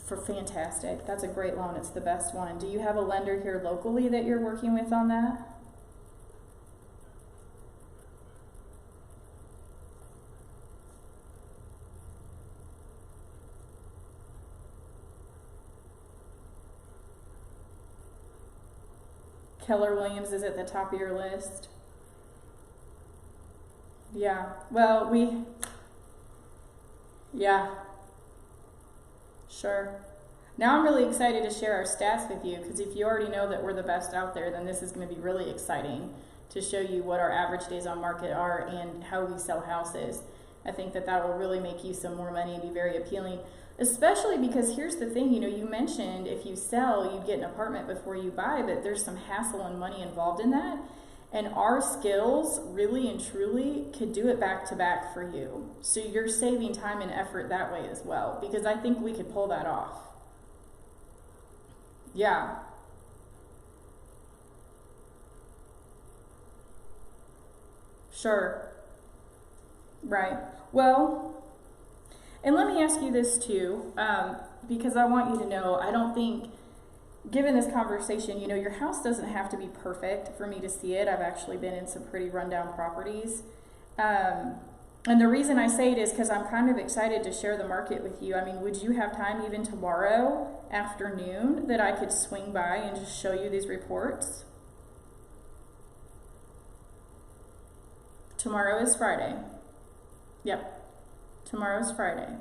For fantastic. That's a great loan. It's the best one. Do you have a lender here locally that you're working with on that? Keller Williams is at the top of your list. Yeah. Well, yeah. Sure. Now I'm really excited to share our stats with you, because if you already know that we're the best out there, then this is going to be really exciting to show you what our average days on market are and how we sell houses. I think that will really make you some more money and be very appealing, especially because here's the thing, you know, you mentioned if you sell, you get an apartment before you buy, but there's some hassle and money involved in that. And our skills really and truly could do it back to back for you. So you're saving time and effort that way as well, because I think we could pull that off. Yeah. Sure. Right. Well, and let me ask you this too, because I want you to know, I don't think, given this conversation, you know, your house doesn't have to be perfect for me to see it. I've actually been in some pretty rundown properties. And the reason I say it is because I'm kind of excited to share the market with you. I mean, would you have time even tomorrow afternoon that I could swing by and just show you these reports? Tomorrow is Friday. Yep. Tomorrow's Friday.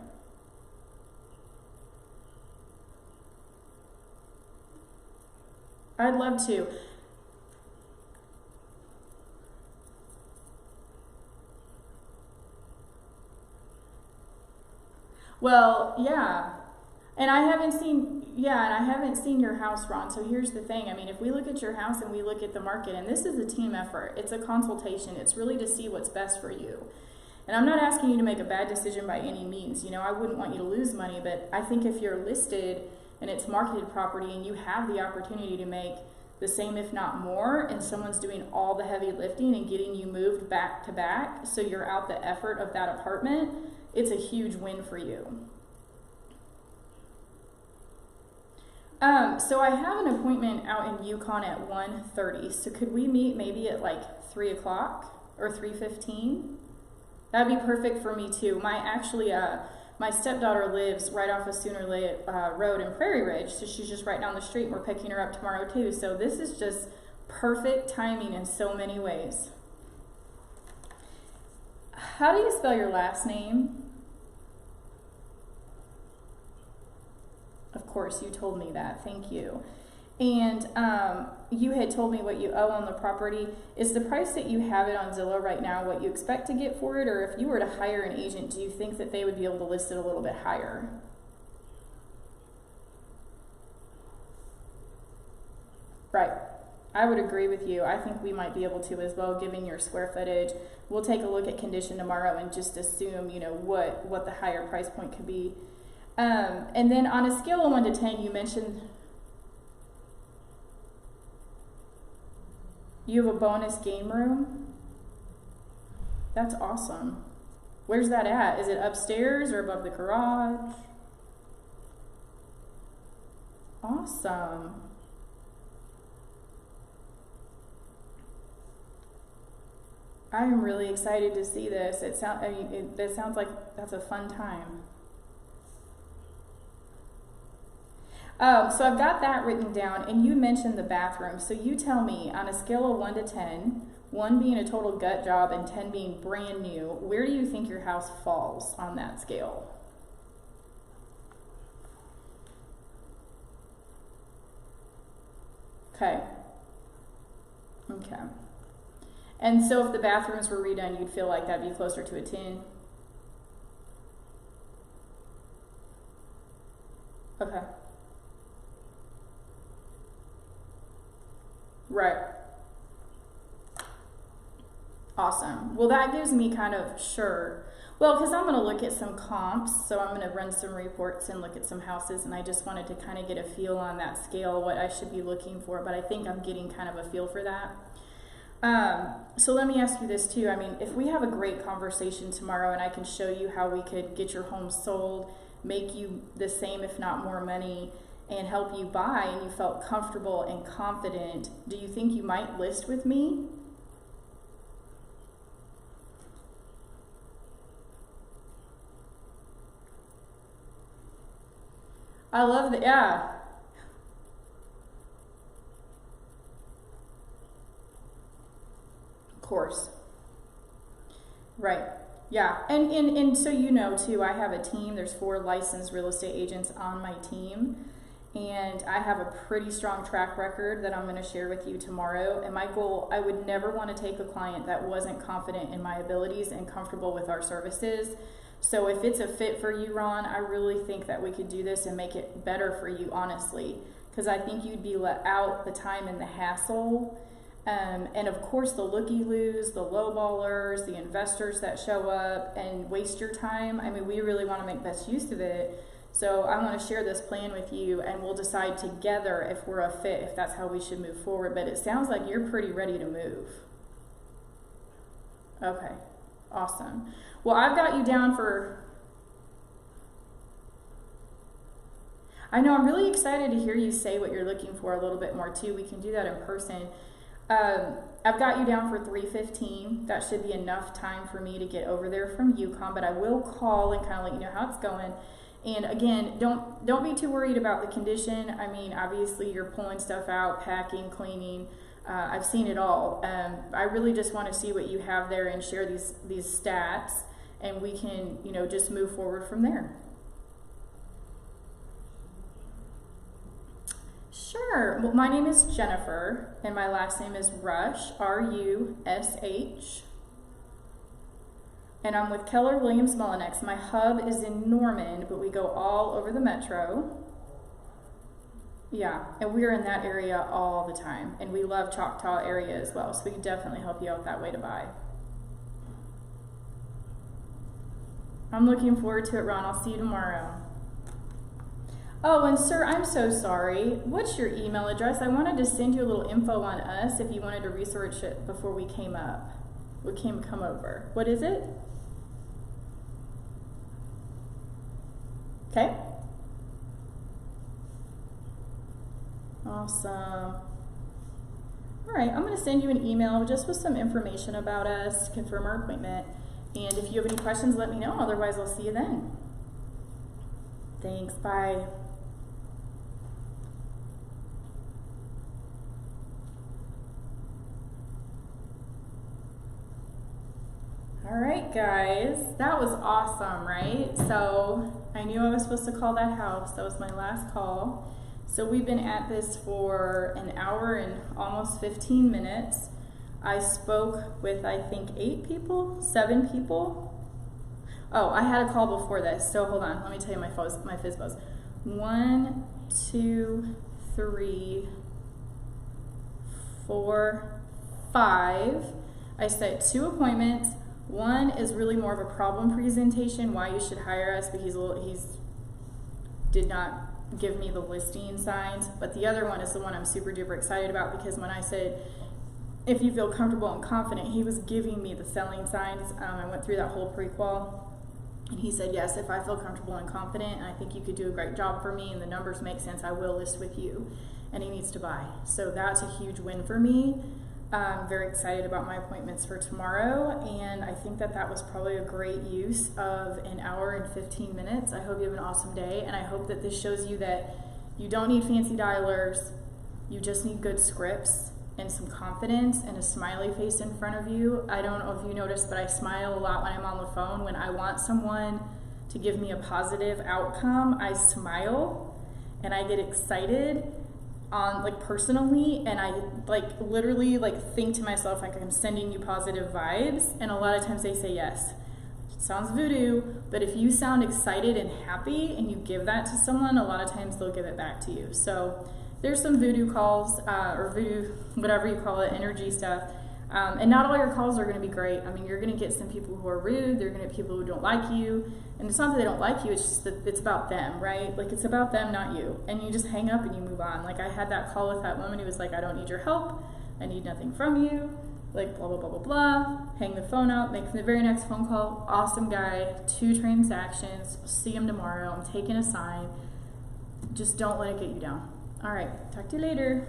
I'd love to. Well, yeah. And I haven't seen your house, Ron. So here's the thing. I mean, if we look at your house and we look at the market, and this is a team effort, it's a consultation. It's really to see what's best for you. And I'm not asking you to make a bad decision by any means. You know, I wouldn't want you to lose money, but I think if you're listed and it's marketed property and you have the opportunity to make the same, if not more, and someone's doing all the heavy lifting and getting you moved back to back, so you're out the effort of that apartment, it's a huge win for you. So I have an appointment out in Yukon at 1:30. So could we meet maybe at like 3 o'clock or 3:15? That'd be perfect for me too. My stepdaughter lives right off of Sooner Road in Prairie Ridge, so she's just right down the street, and we're picking her up tomorrow too. So this is just perfect timing in so many ways. How do you spell your last name? Of course, you told me that. Thank you. And you had told me what you owe on the property. Is the price that you have it on Zillow right now what you expect to get for it? Or if you were to hire an agent, do you think that they would be able to list it a little bit higher? Right. I would agree with you. I think we might be able to as well, given your square footage. We'll take a look at condition tomorrow and just assume, you know, what the higher price point could be. And then on a scale of 1 to 10, you mentioned you have a bonus game room. That's awesome. Where's that at? Is it upstairs or above the garage? Awesome. I'm really excited to see this. It sounds like that's a fun time. So I've got that written down, and you mentioned the bathroom. So you tell me, on a scale of 1 to 10, 1 being a total gut job and 10 being brand new, where do you think your house falls on that scale? Okay. Okay. And so if the bathrooms were redone, you'd feel like that'd be closer to a 10? Okay. Right. Awesome. Well, that gives me kind of sure. Well, because I'm going to look at some comps, so I'm going to run some reports and look at some houses, and I just wanted to kind of get a feel on that scale, what I should be looking for, but I think I'm getting kind of a feel for that. So let me ask you this too. I mean, if we have a great conversation tomorrow and I can show you how we could get your home sold, make you the same if not more money, and help you buy, and you felt comfortable and confident, do you think you might list with me? I love that. Yeah. Of course. Right. Yeah. And so you know too, I have a team. There's 4 licensed real estate agents on my team. And I have a pretty strong track record that I'm going to share with you tomorrow. And my goal, I would never want to take a client that wasn't confident in my abilities and comfortable with our services. So if it's a fit for you, Ron, I really think that we could do this and make it better for you, honestly. Because I think you'd be let out the time and the hassle. And of course, the looky-loos, the lowballers, the investors that show up and waste your time. I mean, we really want to make best use of it. So I want to share this plan with you, and we'll decide together if we're a fit, if that's how we should move forward. But it sounds like you're pretty ready to move. Okay, awesome. Well, I've got you down for... I know, I'm really excited to hear you say what you're looking for a little bit more too. We can do that in person. I've got you down for 3:15. That should be enough time for me to get over there from UConn, but I will call and kind of let you know how it's going. And again, don't be too worried about the condition. I mean, obviously you're pulling stuff out, packing, cleaning. I've seen it all. I really just want to see what you have there and share these stats, and we can, just move forward from there. Sure. Well, my name is Jennifer, and my last name is Rush, R-U-S-H. And I'm with Keller Williams Mullinex. My hub is in Norman, but we go all over the metro. Yeah, and we're in that area all the time. And we love Choctaw area as well, so we can definitely help you out that way to buy. I'm looking forward to it, Ron. I'll see you tomorrow. Oh, and sir, I'm so sorry. What's your email address? I wanted to send you a little info on us if you wanted to research it before we came up. Come over. What is it? Okay. Awesome. All right, I'm going to send you an email just with some information about us, confirm our appointment. And if you have any questions, let me know. Otherwise, I'll see you then. Thanks. Bye. All right, guys, that was awesome, right? So I knew I was supposed to call that house. That was my last call. So we've been at this for an hour and almost 15 minutes. I spoke with, I think, 7 people. Oh, I had a call before this, so hold on. Let me tell you my FSBOs. 1, 2, 3, 4, 5. I set 2 appointments. One is really more of a problem presentation, why you should hire us, but he's did not give me the listing signs. But the other one is the one I'm super duper excited about, because when I said, if you feel comfortable and confident, he was giving me the selling signs. I went through that whole pre-qual, and he said, yes, if I feel comfortable and confident, and I think you could do a great job for me, and the numbers make sense, I will list with you. And he needs to buy. So that's a huge win for me. I'm very excited about my appointments for tomorrow, and I think that that was probably a great use of an hour and 15 minutes. I hope you have an awesome day, and I hope that this shows you that you don't need fancy dialers, you just need good scripts and some confidence and a smiley face in front of you. I don't know if you noticed, but I smile a lot when I'm on the phone. When I want someone to give me a positive outcome, I smile and I get excited on like personally, and I like literally like think to myself like I'm sending you positive vibes, and a lot of times they say yes. It sounds voodoo, but if you sound excited and happy and you give that to someone, a lot of times they'll give it back to you. So there's some voodoo calls or voodoo, whatever you call it, energy stuff. And not all your calls are going to be great. I mean, you're going to get some people who are rude. They're going to get people who don't like you. And it's not that they don't like you, it's just that it's about them, right? Like, it's about them, not you. And you just hang up and you move on. Like, I had that call with that woman who was like, I don't need your help. I need nothing from you. Like, blah, blah, blah, blah, blah. Hang the phone up, make the very next phone call. Awesome guy, 2 transactions. See him tomorrow. I'm taking a sign. Just don't let it get you down. All right, talk to you later.